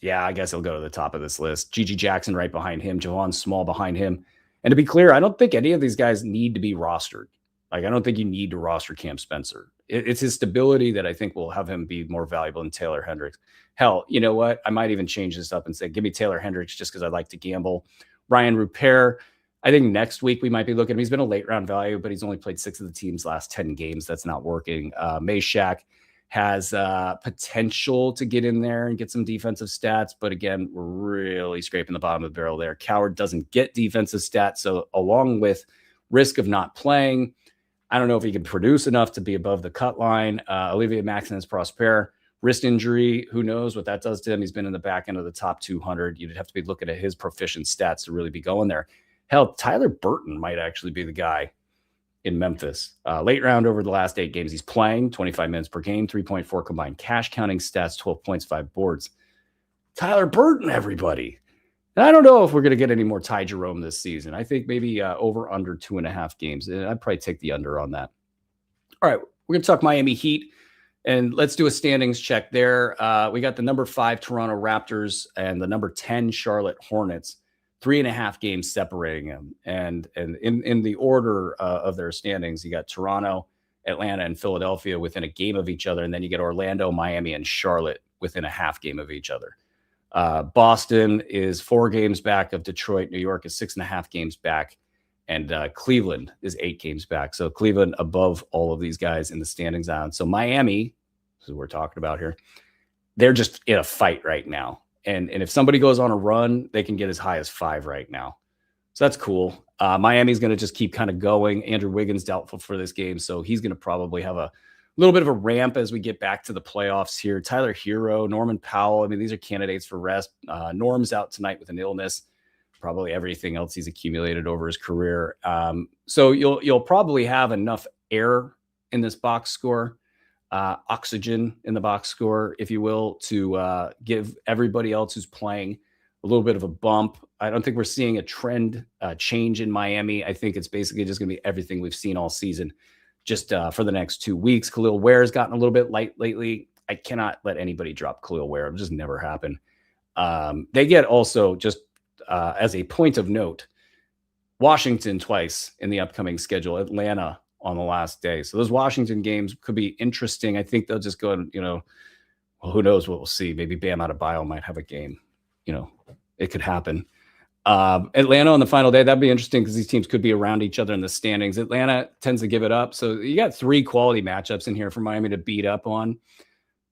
yeah, I guess he'll go to the top of this list. GG Jackson right behind him, Javon Small behind him. And to be clear, I don't think any of these guys need to be rostered. Like, I don't think you need to roster Cam Spencer. It's his stability that I think will have him be more valuable than Taylor Hendricks. Hell, you know what? I might even change this up and say, give me Taylor Hendricks just because I like to gamble. Ryan Rupert, I think next week we might be looking. He's been a late round value, but he's only played 6 of the team's last 10 games. That's not working. Meshack has potential to get in there and get some defensive stats. But again, we're really scraping the bottom of the barrel there. Coward doesn't get defensive stats. So along with risk of not playing, I don't know if he can produce enough to be above the cut line. Olivier Maximus Prosper, wrist injury. Who knows what that does to him? He's been in the back end of the top 200. You'd have to be looking at his proficient stats to really be going there. Hell, Tyler Burton might actually be the guy in Memphis. Late round over the last 8 games. He's playing 25 minutes per game, 3.4 combined cash counting stats, 12 points, 5 boards. Tyler Burton, everybody. And I don't know if we're going to get any more Ty Jerome this season. I think maybe over under 2.5 games. I'd probably take the under on that. All right, we're going to talk Miami Heat, and let's do a standings check there. We got the number 5 Toronto Raptors and the number 10 Charlotte Hornets. 3.5 games separating them. And in the order of their standings, you got Toronto, Atlanta, and Philadelphia within a game of each other. And then you get Orlando, Miami, and Charlotte within a half game of each other. Boston is 4 games back of Detroit. New York is 6.5 games back. And Cleveland is 8 games back. So Cleveland above all of these guys in the standings on. So Miami, this is what we're talking about here, they're just in a fight right now. And if somebody goes on a run, they can get as high as 5 right now. So that's cool. Miami's going to just keep kind of going. Andrew Wiggins doubtful for this game, so he's going to probably have a little bit of a ramp as we get back to the playoffs here. Tyler Hero, Norman Powell, I mean, these are candidates for rest. Norm's out tonight with an illness. Probably everything else he's accumulated over his career. So you'll probably have enough air in this box score. Oxygen in the box score, if you will, to give everybody else who's playing a little bit of a bump. I don't think we're seeing a trend change in Miami. I think it's basically just going to be everything we've seen all season, just for the next 2 weeks. Khalil Ware has gotten a little bit light lately. I cannot let anybody drop Khalil Ware. It just never happened. They get also, just as a point of note, Washington twice in the upcoming schedule, Atlanta on the last day. So those Washington games could be interesting. I think they'll just go and, well, who knows what we'll see. Maybe Bam Adebayo might have a game. It could happen. Atlanta on the final day, that'd be interesting because these teams could be around each other in the standings. Atlanta tends to give it up. So you got 3 quality matchups in here for Miami to beat up on.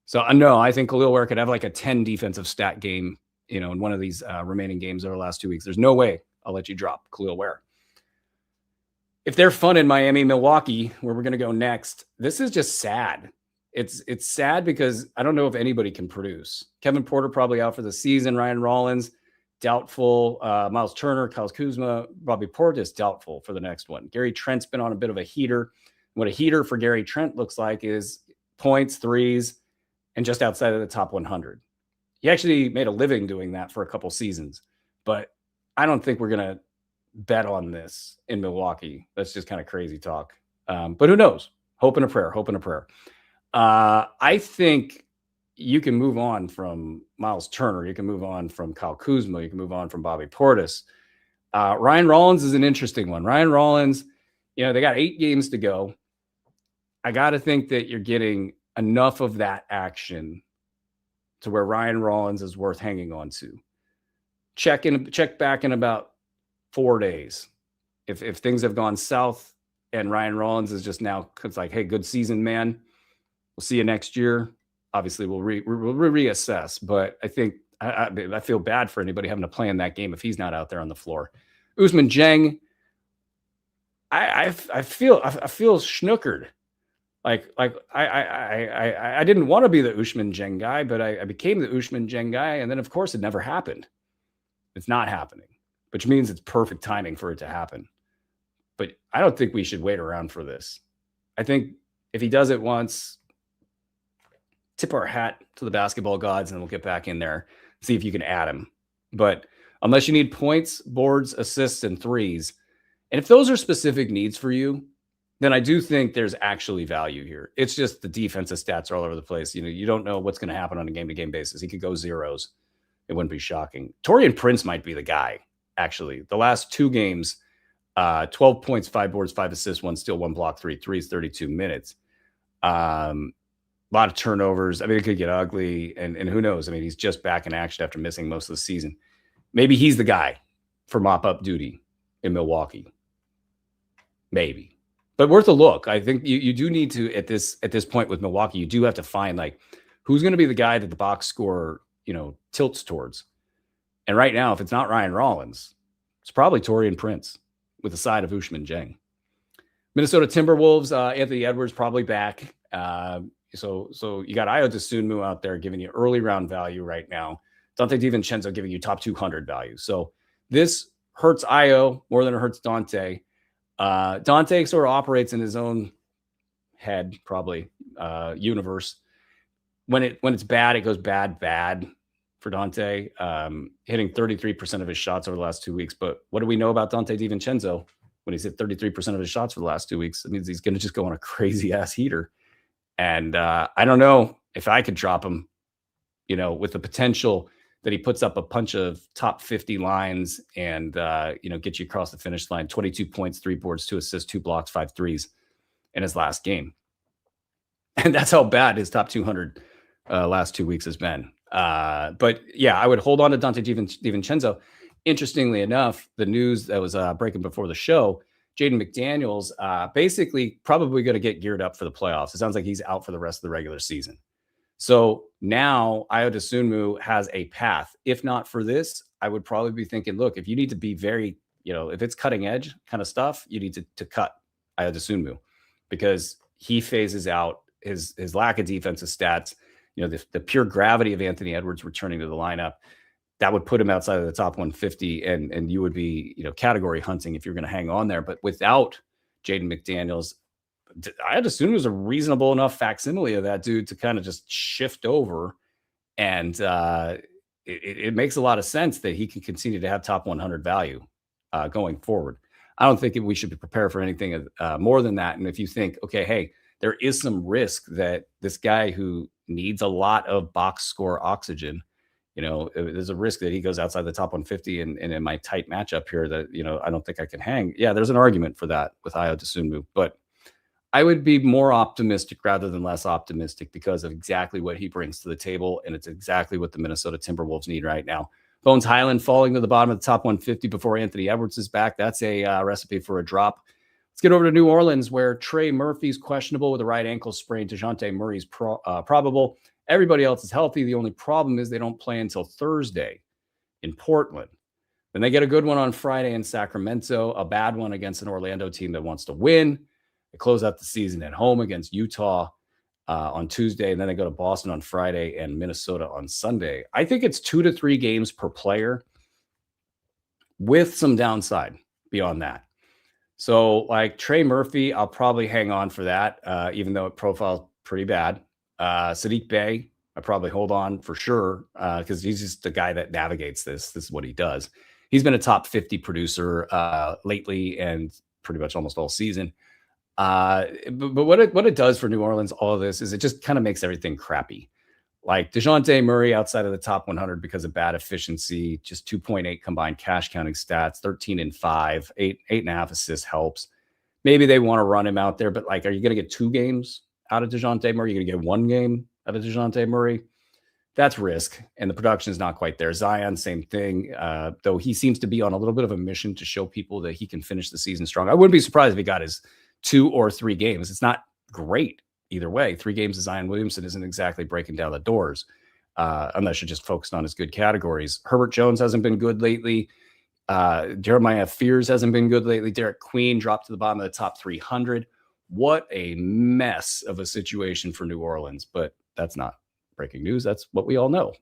So no, I think Khalil Ware could have like a 10 defensive stat game, in one of these remaining games over the last 2 weeks. There's no way I'll let you drop Khalil Ware. If they're fun in Miami, Milwaukee, where we're going to go next, this is just sad. It's sad because I don't know if anybody can produce. Kevin Porter probably out for the season. Ryan Rollins, doubtful. Miles Turner, Kyle Kuzma, Bobby Portis, doubtful for the next one. Gary Trent's been on a bit of a heater. What a heater for Gary Trent looks like is points, threes, and just outside of the top 100. He actually made a living doing that for a couple seasons, but I don't think we're going to bet on this in Milwaukee. That's just kind of crazy talk. But who knows? Hope and a prayer. I think you can move on from Miles Turner. You can move on from Kyle Kuzma. You can move on from Bobby Portis. Ryan Rollins is an interesting one. Ryan Rollins, they got 8 games to go. I got to think that you're getting enough of that action to where Ryan Rollins is worth hanging on to. Check back in about 4 days. If things have gone south and Ryan Rollins is just now, it's like, hey, good season, man. We'll see you next year. Obviously, we'll reassess. But I think I feel bad for anybody having to play in that game if he's not out there on the floor. Ousmane Dieng, I feel schnookered. Like I didn't want to be the Ousmane Dieng guy, but I became the Ousmane Dieng guy, and then of course it never happened. It's not happening, which means it's perfect timing for it to happen. But I don't think we should wait around for this. I think if he does it once, tip our hat to the basketball gods, and we'll get back in there, see if you can add him. But unless you need points, boards, assists, and threes, and if those are specific needs for you, then I do think there's actually value here. It's just the defensive stats are all over the place. You don't know what's going to happen on a game-to-game basis. He could go zeros. It wouldn't be shocking. Taurean Prince might be the guy, actually. The last 2 games, 12 points, 5 boards, 5 assists, 1 steal, 1 block, 3 threes, 32 minutes. A lot of turnovers. I mean, it could get ugly, and who knows? I mean, he's just back in action after missing most of the season. Maybe he's the guy for mop-up duty in Milwaukee. Maybe. But worth a look. I think you do need to, at this point with Milwaukee, you do have to find like who's going to be the guy that the box score, tilts towards. And right now, if it's not Ryan Rollins, it's probably Taurean Prince with a side of Ousmane Dieng. Minnesota Timberwolves, Anthony Edwards probably back. So you got Ayo Dosunmu out there giving you early round value right now. Dante DiVincenzo giving you top 200 value. So this hurts Ayo more than it hurts Dante. Dante sort of operates in his own head, probably universe. When it's bad, it goes bad for Dante. Hitting 33% of his shots over the last 2 weeks. But what do we know about Dante DiVincenzo? When he's hit 33% of his shots for the last 2 weeks, it means he's going to just go on a crazy ass heater. And I don't know if I could drop him, with the potential that he puts up a bunch of top 50 lines and, get you across the finish line. 22 points, 3 boards, 2 assists, 2 blocks, 5 threes in his last game. And that's how bad his top 200 last 2 weeks has been. But yeah, I would hold on to Dante DiVincenzo. Interestingly enough, the news that was breaking before the show, Jaden McDaniels basically probably going to get geared up for the playoffs. It sounds like he's out for the rest of the regular season. So now Ayo Dosunmu has a path. If not for this, I would probably be thinking, look, if you need to be very, if it's cutting edge kind of stuff, you need to cut Ayo Dosunmu because he phases out his lack of defensive stats, the pure gravity of Anthony Edwards returning to the lineup. That would put him outside of the top 150, and you would be, category hunting if you're going to hang on there. But without Jaden McDaniels, I'd assume it was a reasonable enough facsimile of that dude to kind of just shift over. And it makes a lot of sense that he can continue to have top 100 value going forward. I don't think we should be prepared for anything more than that. And if you think, okay, hey, there is some risk that this guy who needs a lot of box score oxygen there's a risk that he goes outside the top 150 and in my tight matchup here that, I don't think I can hang. Yeah, there's an argument for that with Ayo Dosunmu, but I would be more optimistic rather than less optimistic because of exactly what he brings to the table, and it's exactly what the Minnesota Timberwolves need right now. Bones Highland falling to the bottom of the top 150 before Anthony Edwards is back. That's a recipe for a drop. Let's get over to New Orleans, where Trey Murphy's questionable with a right ankle sprain. DeJounte Murray's probable. Everybody else is healthy. The only problem is they don't play until Thursday in Portland. Then they get a good one on Friday in Sacramento, a bad one against an Orlando team that wants to win. They close out the season at home against Utah on Tuesday, and then they go to Boston on Friday and Minnesota on Sunday. I think it's 2 to 3 games per player with some downside beyond that. So like Trey Murphy, I'll probably hang on for that, even though it profiles pretty bad. Sadiq Bey, I probably hold on for sure because he's just the guy that navigates this. This is what he does. He's been a top 50 producer lately and pretty much almost all season. But what it does for New Orleans, all of this, is it just kind of makes everything crappy. Like DeJounte Murray outside of the top 100 because of bad efficiency, just 2.8 combined cash counting stats, 13 and 5, 8.5 assists helps. Maybe they want to run him out there, but like, are you going to get 2 games out of DeJounte Murray? You're going to get 1 game out of DeJounte Murray? That's risk, and the production is not quite there. Zion, same thing, though he seems to be on a little bit of a mission to show people that he can finish the season strong. I wouldn't be surprised if he got his 2 or 3 games. It's not great either way. 3 games of Zion Williamson isn't exactly breaking down the doors, unless you're just focused on his good categories. Herbert Jones hasn't been good lately. Jeremiah Fears hasn't been good lately. Derek Queen dropped to the bottom of the top 300. What a mess of a situation for New Orleans, but that's not breaking news. That's what we all know.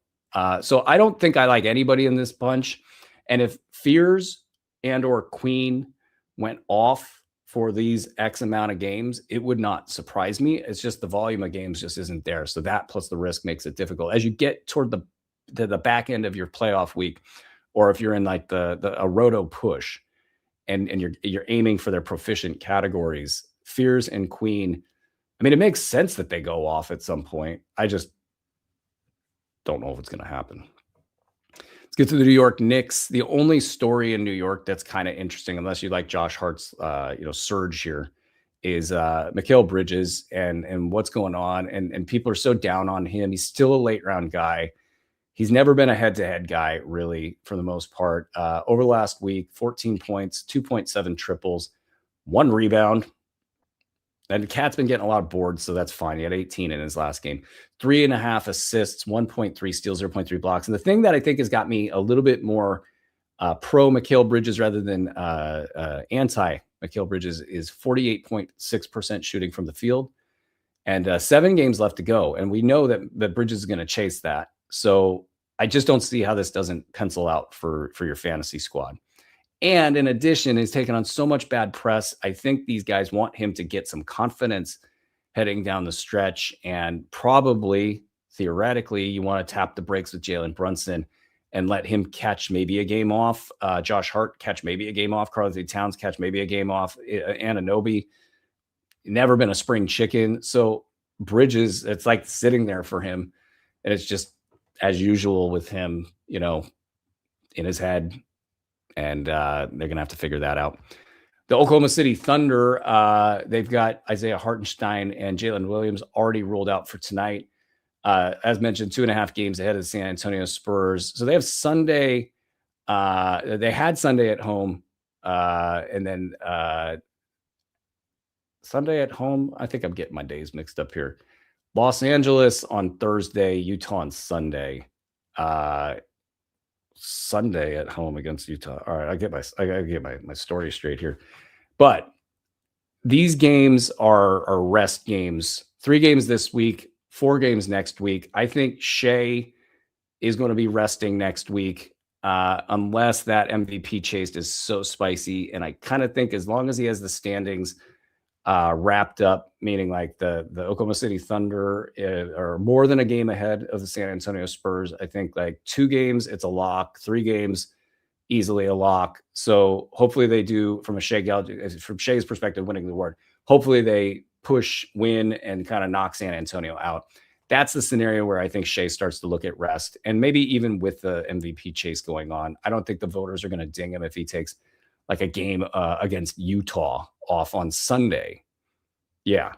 So I don't think I like anybody in this bunch. And if Fears and or Queen went off for these X amount of games, it would not surprise me. It's just the volume of games just isn't there. So that plus the risk makes it difficult. As you get toward the back end of your playoff week, or if you're in like a roto push and you're aiming for their proficient categories, Fears and Queen, I mean, it makes sense that they go off at some point. I just don't know if it's going to happen. Let's get to the New York Knicks. The only story in New York that's kind of interesting, unless you like Josh Hart's, surge here, is Mikal Bridges and what's going on. And people are so down on him. He's still a late round guy. He's never been a head-to-head guy, really, for the most part. Over the last week, 14 points, 2.7 triples, 1 rebound. And Cat's been getting a lot of boards, so that's fine. He had 18 in his last game. 3.5 assists, 1.3 steals, 0.3 blocks. And the thing that I think has got me a little bit more pro Mikal Bridges rather than anti Mikal Bridges is 48.6% shooting from the field. And 7 games left to go. And we know that Bridges is going to chase that. So I just don't see how this doesn't pencil out for your fantasy squad. And in addition, he's taken on so much bad press. I think these guys want him to get some confidence heading down the stretch. And probably, theoretically, you want to tap the brakes with Jalen Brunson and let him catch maybe a game off. Josh Hart catch maybe a game off. Karl-Anthony Towns catch maybe a game off. Anunoby, never been a spring chicken. So Bridges, it's like sitting there for him. And it's just as usual with him, in his head. And they're going to have to figure that out. The Oklahoma City Thunder, they've got Isaiah Hartenstein and Jalen Williams already ruled out for tonight. As mentioned, 2.5 games ahead of the San Antonio Spurs. So they have Sunday. They had Sunday at home. And then Sunday at home. I think I'm getting my days mixed up here. Los Angeles on Thursday, Utah on Sunday. Sunday at home against Utah. All right, I gotta get my story straight here. But these games are rest games. 3 games this week, 4 games next week. I think Shea is going to be resting next week, unless that MVP chase is so spicy. And I kind of think as long as he has the standings wrapped up, meaning like the Oklahoma City Thunder are more than a game ahead of the San Antonio Spurs. I think like 2 games, it's a lock. 3 games, easily a lock. So hopefully they do, from Shea's perspective, winning the award. Hopefully they push, win, and kind of knock San Antonio out. That's the scenario where I think Shea starts to look at rest. And maybe even with the MVP chase going on, I don't think the voters are going to ding him if he takes like a game against Utah off on Sunday. Yeah.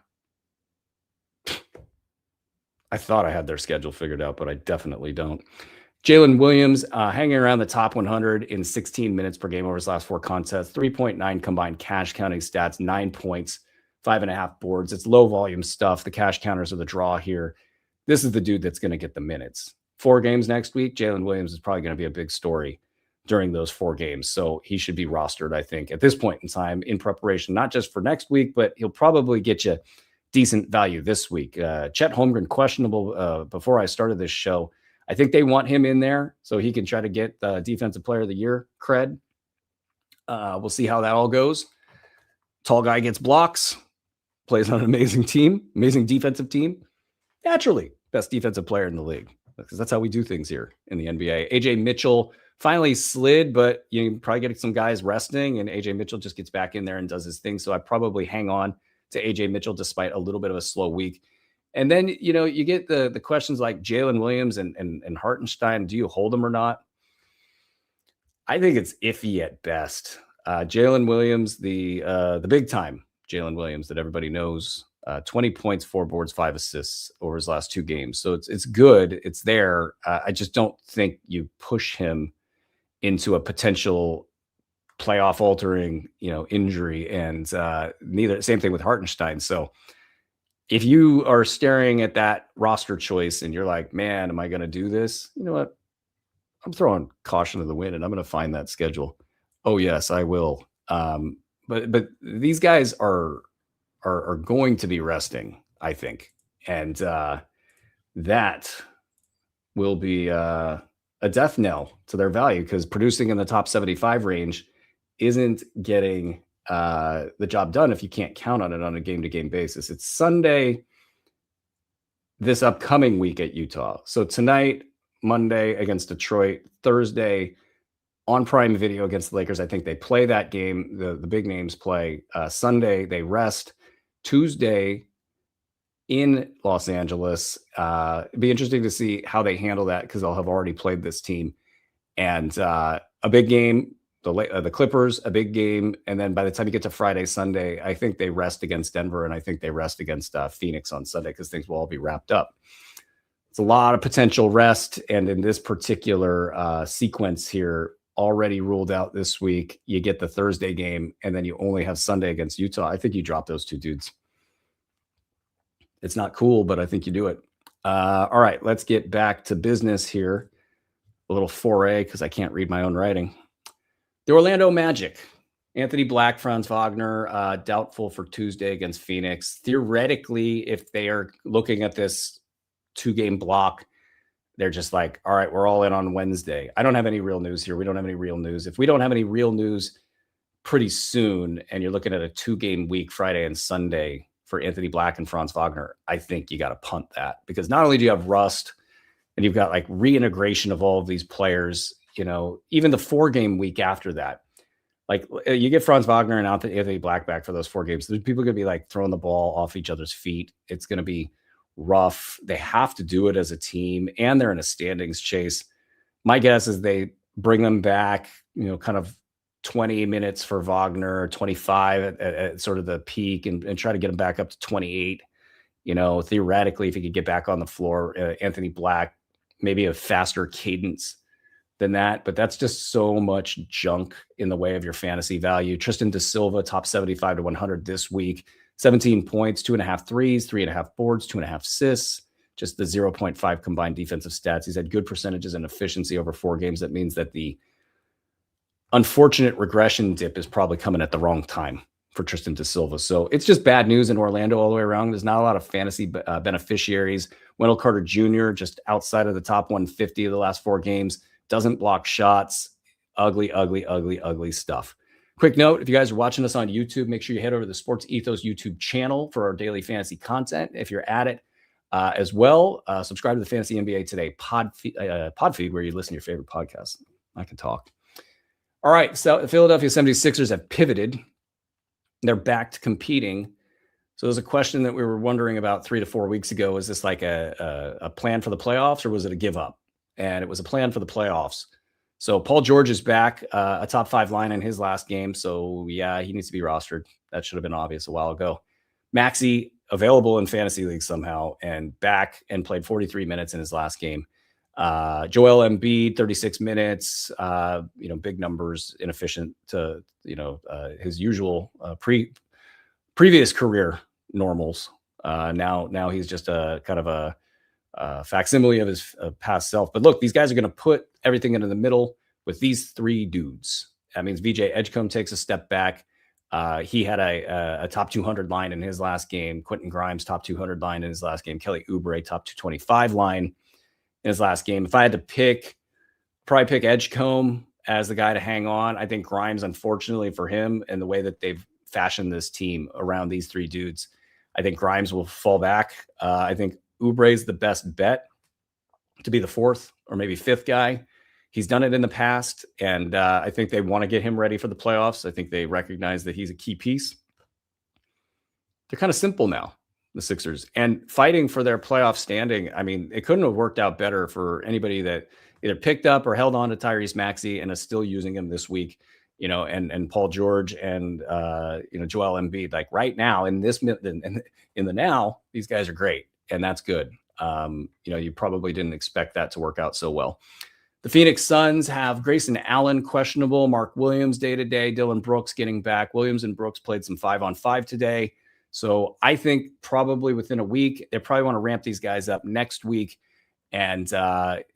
I thought I had their schedule figured out, but I definitely don't. Jalen Williams hanging around the top 100 in 16 minutes per game over his last 4 contests, 3.9 combined cash counting stats, 9 points, 5.5 boards. It's low volume stuff. The cash counters are the draw here. This is the dude that's going to get the minutes. 4 games next week. Jalen Williams is probably going to be a big story during those 4 games. So he should be rostered, I think, at this point in time in preparation, not just for next week, but he'll probably get you decent value this week. Chet Holmgren, questionable before I started this show. I think they want him in there so he can try to get the Defensive Player of the Year cred. We'll see how that all goes. Tall guy gets blocks, plays on an amazing team, amazing defensive team. Naturally, best defensive player in the league, because that's how we do things here in the NBA. AJ Mitchell finally slid, but you probably get some guys resting, and AJ Mitchell just gets back in there and does his thing. So I probably hang on to AJ Mitchell despite a little bit of a slow week. And then, you get the questions like Jalen Williams and Hartenstein. Do you hold them or not? I think it's iffy at best. Jalen Williams, the big time Jalen Williams that everybody knows, 20 points, 4 boards, 5 assists over his last 2 games. So it's good. It's there. I just don't think you push him into a potential playoff altering, injury. And same thing with Hartenstein. So if you are staring at that roster choice and you're like, man, am I going to do this? You know what? I'm throwing caution to the wind and I'm going to find that schedule. Oh yes, I will. But these guys are going to be resting, I think. And that will be a death knell to their value, because producing in the top 75 range isn't getting the job done if you can't count on it on a game-to-game basis. It's Sunday this upcoming week at Utah. So tonight, Monday against Detroit, Thursday on Prime Video against the Lakers. I think they play that game. The big names play. Sunday, they rest. Tuesday in Los Angeles. It'd be interesting to see how they handle that, because they'll have already played this team. And a big game, the Clippers, a big game. And then by the time you get to Friday, Sunday, I think they rest against Denver, and I think they rest against Phoenix on Sunday, because things will all be wrapped up. It's a lot of potential rest. And in this particular sequence here, already ruled out this week, you get the Thursday game, and then you only have Sunday against Utah. I think you drop those 2 dudes. It's not cool, but I think you do it. All right, let's get back to business here. A little foray, because I can't read my own writing. The Orlando Magic. Anthony Black, Franz Wagner, doubtful for Tuesday against Phoenix. Theoretically, if they are looking at this 2-game block, they're just like, all right, we're all in on Wednesday. I don't have any real news here. We don't have any real news. If we don't have any real news pretty soon, and you're looking at a 2-game week, Friday and Sunday, for Anthony Black and Franz Wagner, I think you got to punt that, because not only do you have rust and you've got like reintegration of all of these players, even the 4-game week after that, like you get Franz Wagner and Anthony Black back for those 4 games. There's people going to be like throwing the ball off each other's feet. It's going to be rough. They have to do it as a team, and they're in a standings chase. My guess is they bring them back, kind of 20 minutes for Wagner, 25 at sort of the peak, and try to get him back up to 28. Theoretically, if he could get back on the floor, Anthony Black, maybe a faster cadence than that, but that's just so much junk in the way of your fantasy value. Tristan da Silva, top 75 to 100 this week, 17 points, 2.5 threes, 3.5 boards, 2.5 assists, just the 0.5 combined defensive stats. He's had good percentages and efficiency over 4 games. That means that the unfortunate regression dip is probably coming at the wrong time for Tristan da Silva. So it's just bad news in Orlando all the way around. There's not a lot of fantasy beneficiaries. Wendell Carter Jr., just outside of the top 150 of the last 4 games, doesn't block shots. Ugly, ugly, ugly, ugly stuff. Quick note, if you guys are watching us on YouTube, make sure you head over to the Sports Ethos YouTube channel for our daily fantasy content. If you're at it as well, subscribe to the Fantasy NBA Today pod feed, where you listen to your favorite podcasts. I can talk. All right, so the Philadelphia 76ers have pivoted. They're back to competing. So there's a question that we were wondering about 3 to 4 weeks ago. Was this like a plan for the playoffs, or was it a give up? And it was a plan for the playoffs. So Paul George is back, a top 5 line in his last game. So yeah, he needs to be rostered. That should have been obvious a while ago. Maxey available in fantasy league somehow and back and played 43 minutes in his last game. Joel Embiid, 36 minutes, big numbers, inefficient to, his usual previous career normals. Now he's just a kind of a facsimile of his past self. But look, these guys are going to put everything into the middle with these 3 dudes. That means VJ Edgecombe takes a step back. He had a top 200 line in his last game. Quentin Grimes, top 200 line in his last game. Kelly Oubre, top 225 line in his last game. If I had to pick, probably pick Edgecombe as the guy to hang on. I think Grimes, unfortunately for him, and the way that they've fashioned this team around these 3 dudes, I think Grimes will fall back. I think Oubre is the best bet to be the 4th or maybe 5th guy. He's done it in the past, and I think they want to get him ready for the playoffs. I think they recognize that he's a key piece. They're kind of simple now, the Sixers, and fighting for their playoff standing. I mean, it couldn't have worked out better for anybody that either picked up or held on to Tyrese Maxey and is still using him this week, and Paul George and, Joel Embiid. Like right now in the now, these guys are great, and that's good. You probably didn't expect that to work out so well. The Phoenix Suns have Grayson Allen questionable, Mark Williams day-to-day, Dylan Brooks getting back. Williams and Brooks played some 5-on-5 today. So I think probably within a week, they probably want to ramp these guys up next week. And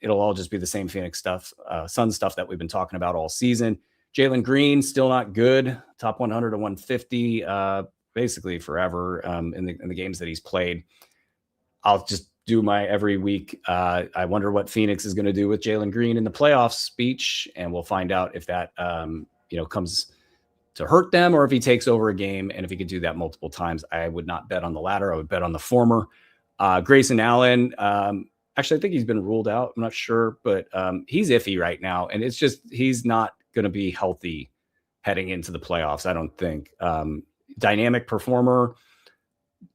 it'll all just be the same Phoenix stuff, Suns stuff that we've been talking about all season. Jalen Green, still not good. Top 100 to 150, basically forever in the games that he's played. I'll just do my every week. I wonder what Phoenix is going to do with Jalen Green in the playoffs speech, and we'll find out if that comes to hurt them or if he takes over a game. And if he could do that multiple times, I would not bet on the latter. I would bet on the former. Grayson Allen, actually, I think he's been ruled out. I'm not sure, but he's iffy right now, and it's just he's not going to be healthy heading into the playoffs, I don't think. Dynamic performer,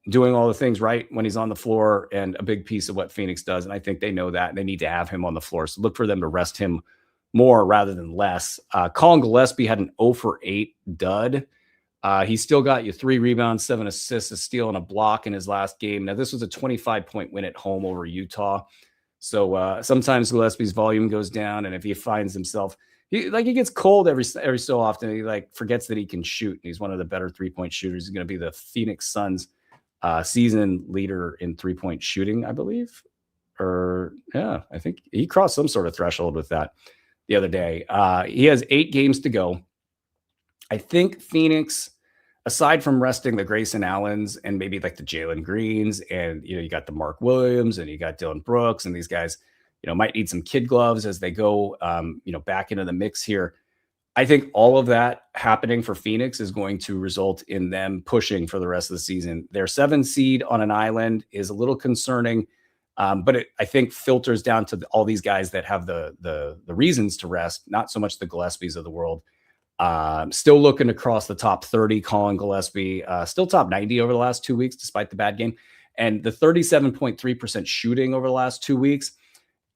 doing all the things right when he's on the floor, and a big piece of what Phoenix does. And I think they know that, and they need to have him on the floor. So look for them to rest him more rather than less. Colin Gillespie had an 0 for 8 dud. He still got you 3 rebounds, 7 assists, a steal, and a block in his last game. Now, this was a 25-point win at home over Utah. So sometimes Gillespie's volume goes down, and if he finds himself, he gets cold every so often. He forgets that he can shoot, and he's one of the better 3-point shooters. He's going to be the Phoenix Suns season leader in 3-point shooting, I believe. I think he crossed some sort of threshold with that the other day. He has 8 games to go. I think Phoenix, aside from resting the Grayson Allens and maybe like the Jalen Greens, and you got the Mark Williams and you got Dylan Brooks, and these guys, might need some kid gloves as they go, back into the mix here. I think all of that happening for Phoenix is going to result in them pushing for the rest of the season. Their 7 seed on an island is a little concerning, but I think filters down to all these guys that have the reasons to rest, not so much the Gillespies of the world. Still looking across the top 30, Colin Gillespie, still top 90 over the last 2 weeks, despite the bad game. And the 37.3% shooting over the last 2 weeks,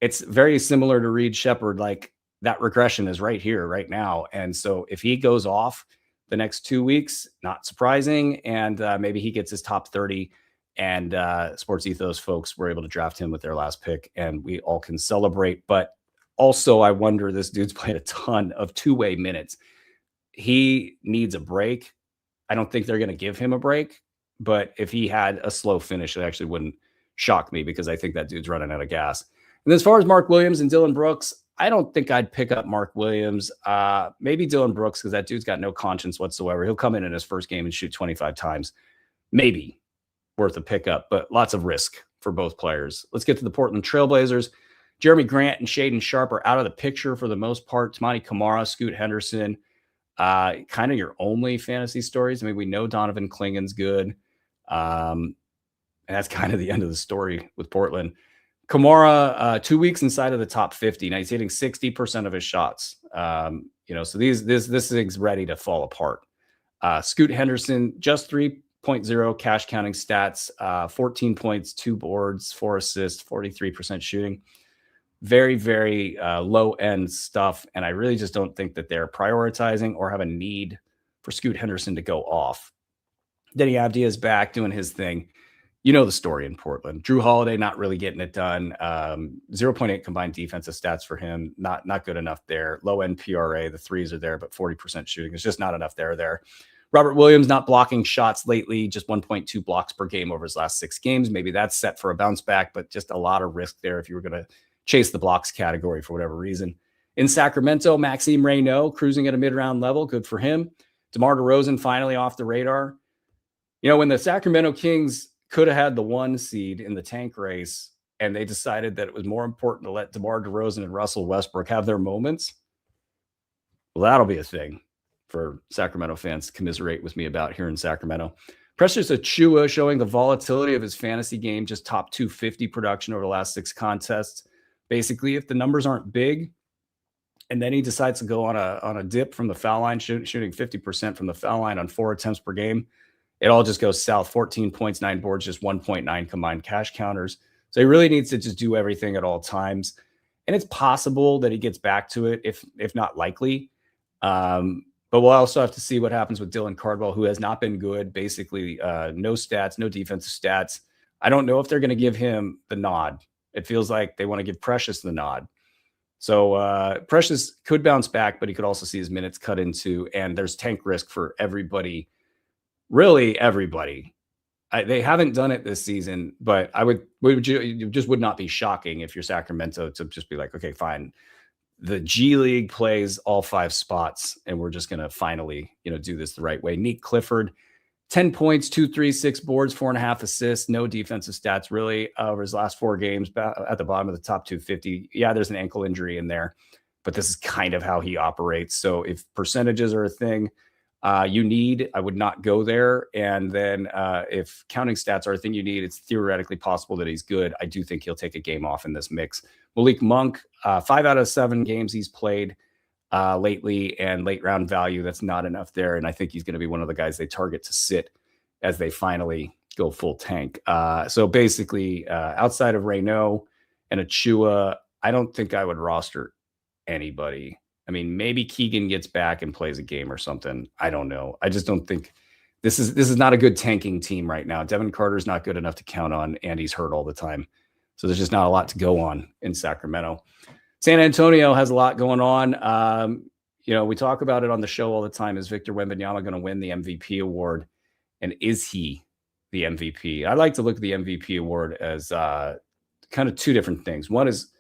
it's very similar to Reed Shepherd. Like, that regression is right here, right now. And so if he goes off the next 2 weeks, not surprising. And maybe he gets his top 30, and Sports Ethos folks were able to draft him with their last pick, and we all can celebrate. But also, I wonder, this dude's played a ton of two-way minutes. He needs a break. I don't think they're going to give him a break, but if he had a slow finish, it actually wouldn't shock me, because I think that dude's running out of gas. And as far as Mark Williams and Dylan Brooks, I don't think I'd pick up Mark Williams. Maybe Dylan Brooks, because that dude's got no conscience whatsoever. He'll come in his first game and shoot 25 times. Maybe worth a pickup, but lots of risk for both players. Let's get to the Portland Trailblazers. Jeremy Grant and Shaden Sharp are out of the picture for the most part. Tamani Kamara, Scoot Henderson, kind of your only fantasy stories. I mean, we know Donovan Klingon's good. And that's kind of the end of the story with Portland. Kamara, 2 weeks inside of the top 50. Now he's hitting 60% of his shots. So this thing's ready to fall apart. Scoot Henderson, just 3 0.0 cash counting stats, 14 points, 2 boards, 4 assists, 43% shooting. Very, very low end stuff. And I really just don't think that they're prioritizing or have a need for Scoot Henderson to go off. Denny Avdia is back doing his thing. You know the story in Portland. Drew Holiday not really getting it done. 0.8 combined defensive stats for him. Not good enough there. Low end PRA. The threes are there, but 40% shooting. It's just not enough there. Robert Williams not blocking shots lately. Just 1.2 blocks per game over his last 6 games. Maybe that's set for a bounce back, but just a lot of risk there if you were going to chase the blocks category for whatever reason. In Sacramento, Maxime Reynaud cruising at a mid-round level. Good for him. DeMar DeRozan finally off the radar. You know, when the Sacramento Kings could have had the 1 seed in the tank race and they decided that it was more important to let DeMar DeRozan and Russell Westbrook have their moments, well, that'll be a thing for Sacramento fans to commiserate with me about here in Sacramento. Precious Achiuwa showing the volatility of his fantasy game, just top 250 production over the last 6 contests. Basically, if the numbers aren't big, and then he decides to go on a dip from the foul line, shooting 50% from the foul line on 4 attempts per game, it all just goes south. 14 points, 9 boards, just 1.9 combined cash counters. So he really needs to just do everything at all times. And it's possible that he gets back to it, if not likely. But we'll also have to see what happens with Dylan Cardwell, who has not been good. Basically, no stats, no defensive stats. I don't know if they're going to give him the nod. It feels like they want to give Precious the nod. So Precious could bounce back, but he could also see his minutes cut into, and there's tank risk for everybody, really everybody. They haven't done it this season, but it just would not be shocking if you're Sacramento to just be like, okay, fine. The G League plays all 5 spots, and we're just going to finally, do this the right way. Nick Clifford, 10 points, 2 3, 6 boards, 4.5 assists, no defensive stats really over his last 4 games at the bottom of the top 250. Yeah, there's an ankle injury in there, but this is kind of how he operates. So if percentages are a thing I would not go there. And then if counting stats are a thing you need, it's theoretically possible that he's good. I do think he'll take a game off in this mix. Malik Monk, 5 out of 7 games he's played lately, and late round value, that's not enough there. And I think he's going to be one of the guys they target to sit as they finally go full tank. So basically, outside of Reynaud and Achiuwa, I don't think I would roster anybody. I mean, maybe Keegan gets back and plays a game or something. I don't know. I just don't think this is not a good tanking team right now. Devin Carter's not good enough to count on, and he's hurt all the time. So there's just not a lot to go on in Sacramento. San Antonio has a lot going on. We talk about it on the show all the time. Is Victor Wembanyama going to win the MVP award? And is he the MVP? I like to look at the MVP award as kind of 2 different things. One is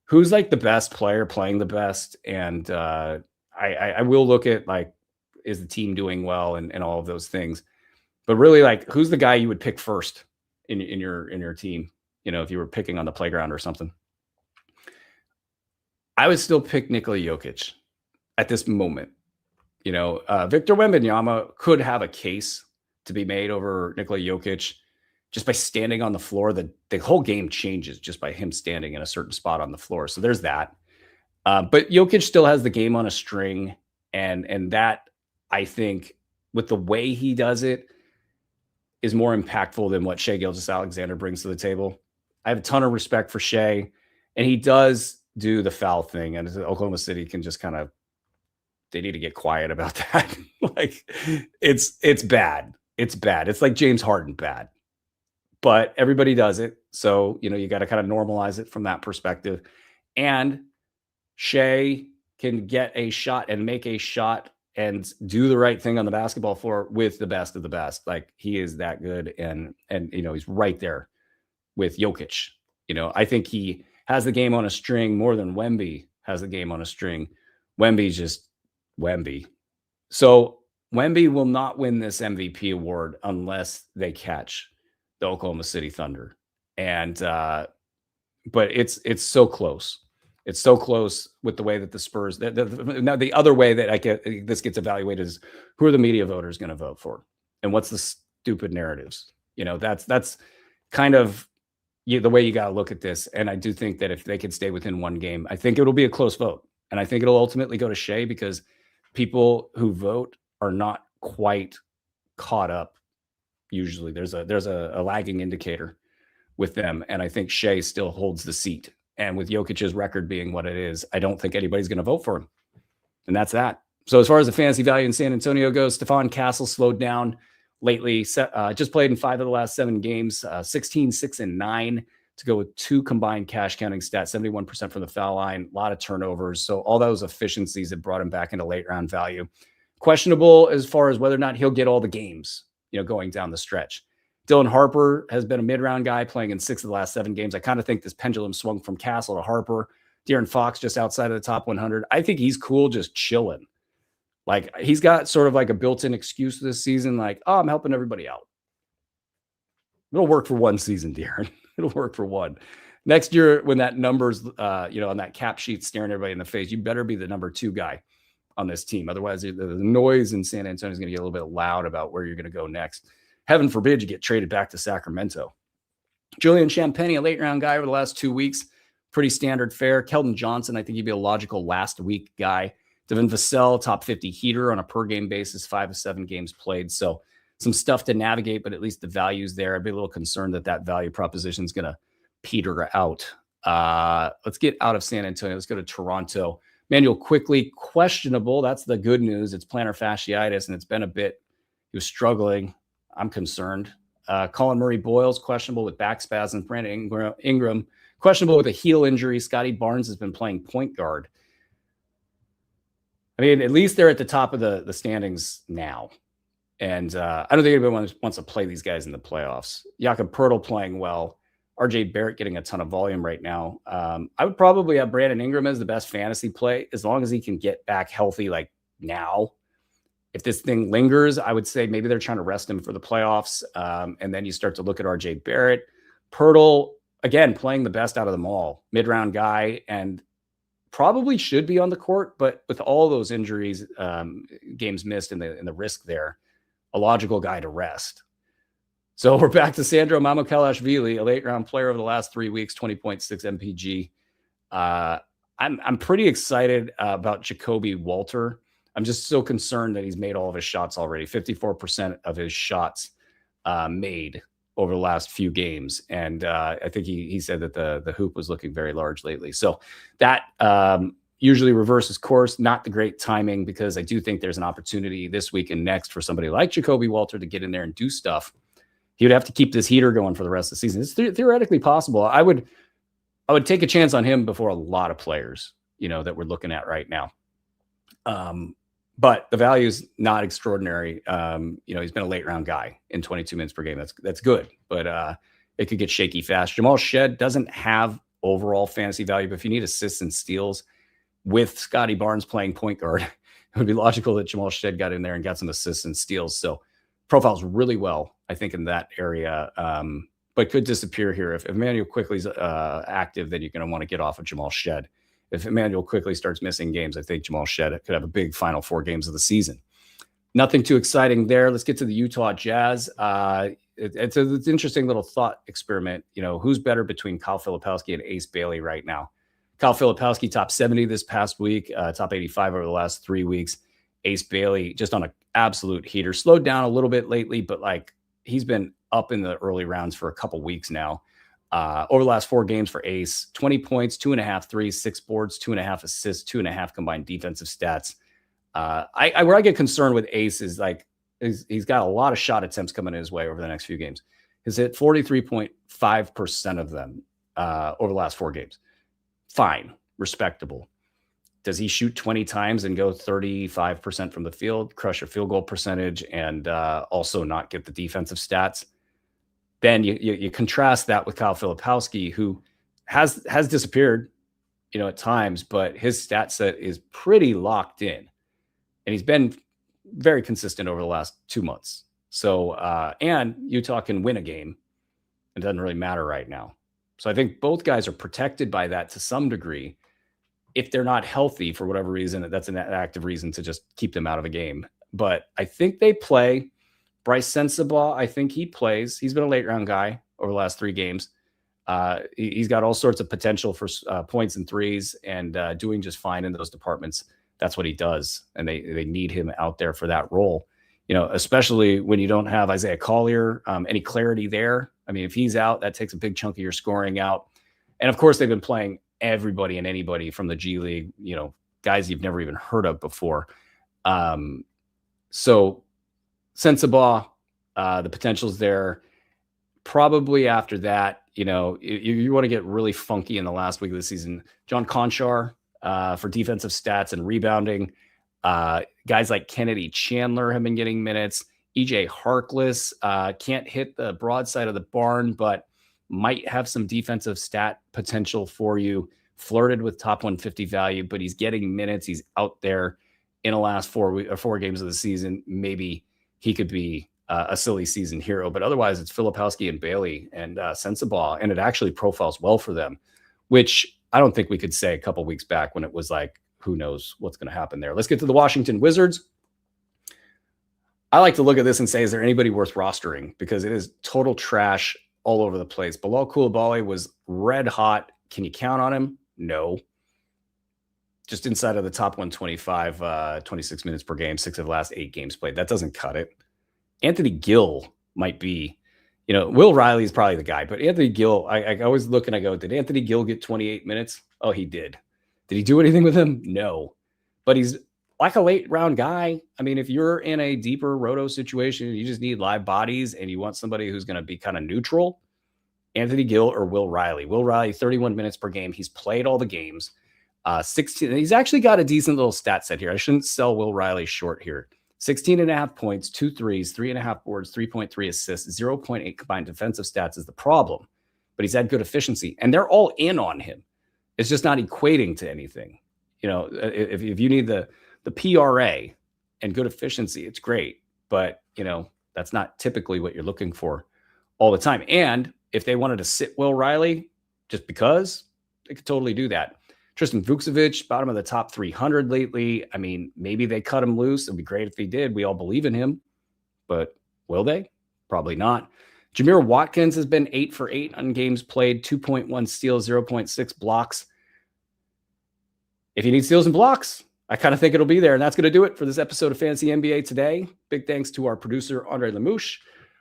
who's like the best player playing the best. And I will look at like, is the team doing well and all of those things. But really, like, who's the guy you would pick first in your team? If you were picking on the playground or something. I would still pick Nikola Jokic at this moment. Victor Wembanyama could have a case to be made over Nikola Jokic just by standing on the floor. The whole game changes just by him standing in a certain spot on the floor. So there's that. But Jokic still has the game on a string. And that, I think, with the way he does it, is more impactful than what Shai Gilgeous-Alexander brings to the table. I have a ton of respect for Shai, and he does do the foul thing. And Oklahoma City can just they need to get quiet about that. Like, it's bad. It's bad. It's like James Harden bad. But everybody does it. So, you got to kind of normalize it from that perspective. And Shai can get a shot and make a shot and do the right thing on the basketball floor with the best of the best. Like, he is that good. And he's right there with Jokic. I think he has the game on a string more than Wemby has the game on a string. Wemby's just Wemby. So Wemby will not win this MVP award unless they catch the Oklahoma City Thunder. And, but it's so close. It's so close with the way that the Spurs, now the other way that this gets evaluated is who are the media voters going to vote for? And what's the stupid narratives? That's kind of the way you got to look at this. And I do think that if they can stay within 1 game, I think it'll be a close vote. And I think it'll ultimately go to Shai because people who vote are not quite caught up Usually there's a lagging indicator with them. And I think Shea still holds the seat. And with Jokic's record being what it is, I don't think anybody's going to vote for him. And that's that. So as far as the fantasy value in San Antonio goes, Stephon Castle slowed down lately. Just played in 5 of the last 7 games, 16, 6, and 9 to go with 2 combined cash counting stats, 71% from the foul line, a lot of turnovers. So all those efficiencies have brought him back into late round value. Questionable as far as whether or not he'll get all the games, going down the stretch. Dylan Harper has been a mid-round guy playing in 6 of the last 7 games. I kind of think this pendulum swung from Castle to Harper. De'Aaron Fox just outside of the top 100. I think he's cool just chilling. Like, he's got sort of like a built-in excuse this season, like, oh, I'm helping everybody out. It'll work for one season, De'Aaron. It'll work for one. Next year, when that number's, on that cap sheet staring everybody in the face, you better be the number 2 guy on this team. Otherwise, the noise in San Antonio is going to get a little bit loud about where you're going to go next. Heaven forbid you get traded back to Sacramento. Julian Champagnie, a late-round guy over the last 2 weeks. Pretty standard fare. Keldon Johnson, I think he'd be a logical last-week guy. Devin Vassell, top 50 heater on a per-game basis, 5 of 7 games played. So some stuff to navigate, but at least the value's there. I'd be a little concerned that value proposition is going to peter out. Let's get out of San Antonio. Let's go to Toronto. Manuel Quickley, questionable. That's the good news. It's plantar fasciitis, and it's been a bit. He was struggling. I'm concerned. Colin Murray-Boyles, questionable with back spasms. Brandon Ingram, questionable with a heel injury. Scotty Barnes has been playing point guard. I mean, at least they're at the top of the standings now. And I don't think anybody wants to play these guys in the playoffs. Jakob Poeltl playing well. RJ Barrett getting a ton of volume right now. I would probably have Brandon Ingram as the best fantasy play as long as he can get back healthy like now. If this thing lingers, I would say maybe they're trying to rest him for the playoffs. And then you start to look at RJ Barrett. Poeltl, again, playing the best out of them all. Mid-round guy and probably should be on the court, but with all those injuries, games missed and the risk there, a logical guy to rest. So we're back to Sandro Mamukelashvili, a late-round player over the last 3 weeks, 20.6 MPG. I'm pretty excited about Jacoby Walter. I'm just so concerned that he's made all of his shots already. 54% of his shots made over the last few games. And I think he said that the hoop was looking very large lately. So that usually reverses course. Not the great timing, because I do think there's an opportunity this week and next for somebody like Jacoby Walter to get in there and do stuff. He would have to keep this heater going for the rest of the season. It's theoretically possible. I would take a chance on him before a lot of players, that we're looking at right now. But the value is not extraordinary. He's been a late round guy in 22 minutes per game. That's good, but it could get shaky fast. Jamal Shed doesn't have overall fantasy value, but if you need assists and steals with Scotty Barnes playing point guard, it would be logical that Jamal Shed got in there and got some assists and steals. So profiles really well, I think, in that area, but could disappear here. If Emmanuel Quickley's active, then you're going to want to get off of Jamal Shed. If Emmanuel Quickley starts missing games, I think Jamal Shed could have a big final 4 games of the season. Nothing too exciting there. Let's get to the Utah Jazz. It's an interesting little thought experiment. Who's better between Kyle Filipowski and Ace Bailey right now? Kyle Filipowski, top 70 this past week, top 85 over the last 3 weeks. Ace Bailey just on an absolute heater. Slowed down a little bit lately, but he's been up in the early rounds for a couple weeks now. Over the last 4 games for Ace, 20 points, 2.5 threes, 6 boards, 2.5 assists, 2.5 combined defensive stats. Where I get concerned with Ace is he's got a lot of shot attempts coming his way over the next few games. He's hit 43.5% of them over the last 4 games. Fine, respectable. Does he shoot 20 times and go 35% from the field, crush a field goal percentage, and also not get the defensive stats? Then you contrast that with Kyle Filipowski, who has disappeared, at times, but his stat set is pretty locked in. And he's been very consistent over the last 2 months. So, and Utah can win a game. It doesn't really matter right now. So I think both guys are protected by that to some degree. If they're not healthy for whatever reason, that's an active reason to just keep them out of a game. But I think they play. Bryce Sensabaugh, I think he plays. He's been a late round guy over the last 3 games. He's got all sorts of potential for points and threes and doing just fine in those departments. That's what he does. And they need him out there for that role. especially when you don't have Isaiah Collier, any clarity there. I mean, if he's out, that takes a big chunk of your scoring out. And of course, they've been playing everybody and anybody from the G League, guys you've never even heard of before. So Sensabaugh, the potential's there. Probably after that, you want to get really funky in the last week of the season. John Conchar for defensive stats and rebounding. Guys like Kennedy Chandler have been getting minutes. EJ Harkless can't hit the broadside of the barn, but might have some defensive stat potential for you. Flirted with top 150 value, but he's getting minutes. He's out there in the last 4 games of the season. Maybe he could be a silly season hero, but otherwise it's Filipowski and Bailey and Sensabaugh, and it actually profiles well for them, which I don't think we could say a couple weeks back when it was like, who knows what's going to happen there. Let's get to the Washington Wizards. I like to look at this and say, is there anybody worth rostering? Because it is total trash all over the place. Bilal Coulibaly was red hot. Can you count on him? No. Just inside of the top 125, 26 minutes per game, 6 of the last 8 games played. That doesn't cut it. Anthony Gill might be, Will Riley is probably the guy, but Anthony Gill, I always look and I go, did Anthony Gill get 28 minutes? Oh, he did. Did he do anything with him? No. But he's like a late round guy. I mean, if you're in a deeper roto situation, you just need live bodies and you want somebody who's going to be kind of neutral, Anthony Gill or Will Riley. Will Riley, 31 minutes per game. He's played all the games. 16. He's actually got a decent little stat set here. I shouldn't sell Will Riley short here. 16.5 points, 2 threes, 3.5 boards, 3.3 assists, 0.8 combined defensive stats is the problem. But he's had good efficiency, and they're all in on him. It's just not equating to anything. If you need the PRA and good efficiency, it's great. But, that's not typically what you're looking for all the time. And if they wanted to sit Will Riley just because, they could totally do that. Tristan Vukcevic, bottom of the top 300 lately. I mean, maybe they cut him loose. It'd be great if they did. We all believe in him. But will they? Probably not. Jameer Watkins has been 8 for 8 on games played, 2.1 steals, 0.6 blocks. If you need steals and blocks, I kind of think it'll be there. And that's going to do it for this episode of Fantasy NBA Today. Big thanks to our producer, Andre Lamouche,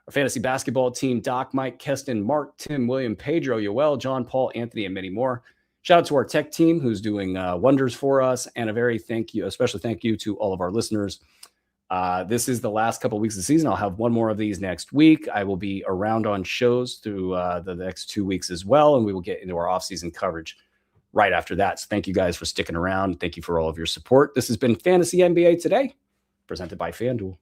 our fantasy basketball team, Doc, Mike, Keston, Mark, Tim, William, Pedro, Yoel, John, Paul, Anthony, and many more. Shout out to our tech team who's doing wonders for us, and a special thank you to all of our listeners. This is the last couple of weeks of the season. I'll have one more of these next week. I will be around on shows through the next 2 weeks as well, and we will get into our off-season coverage right after that. So thank you guys for sticking around. Thank you for all of your support. This has been Fantasy NBA Today, presented by FanDuel.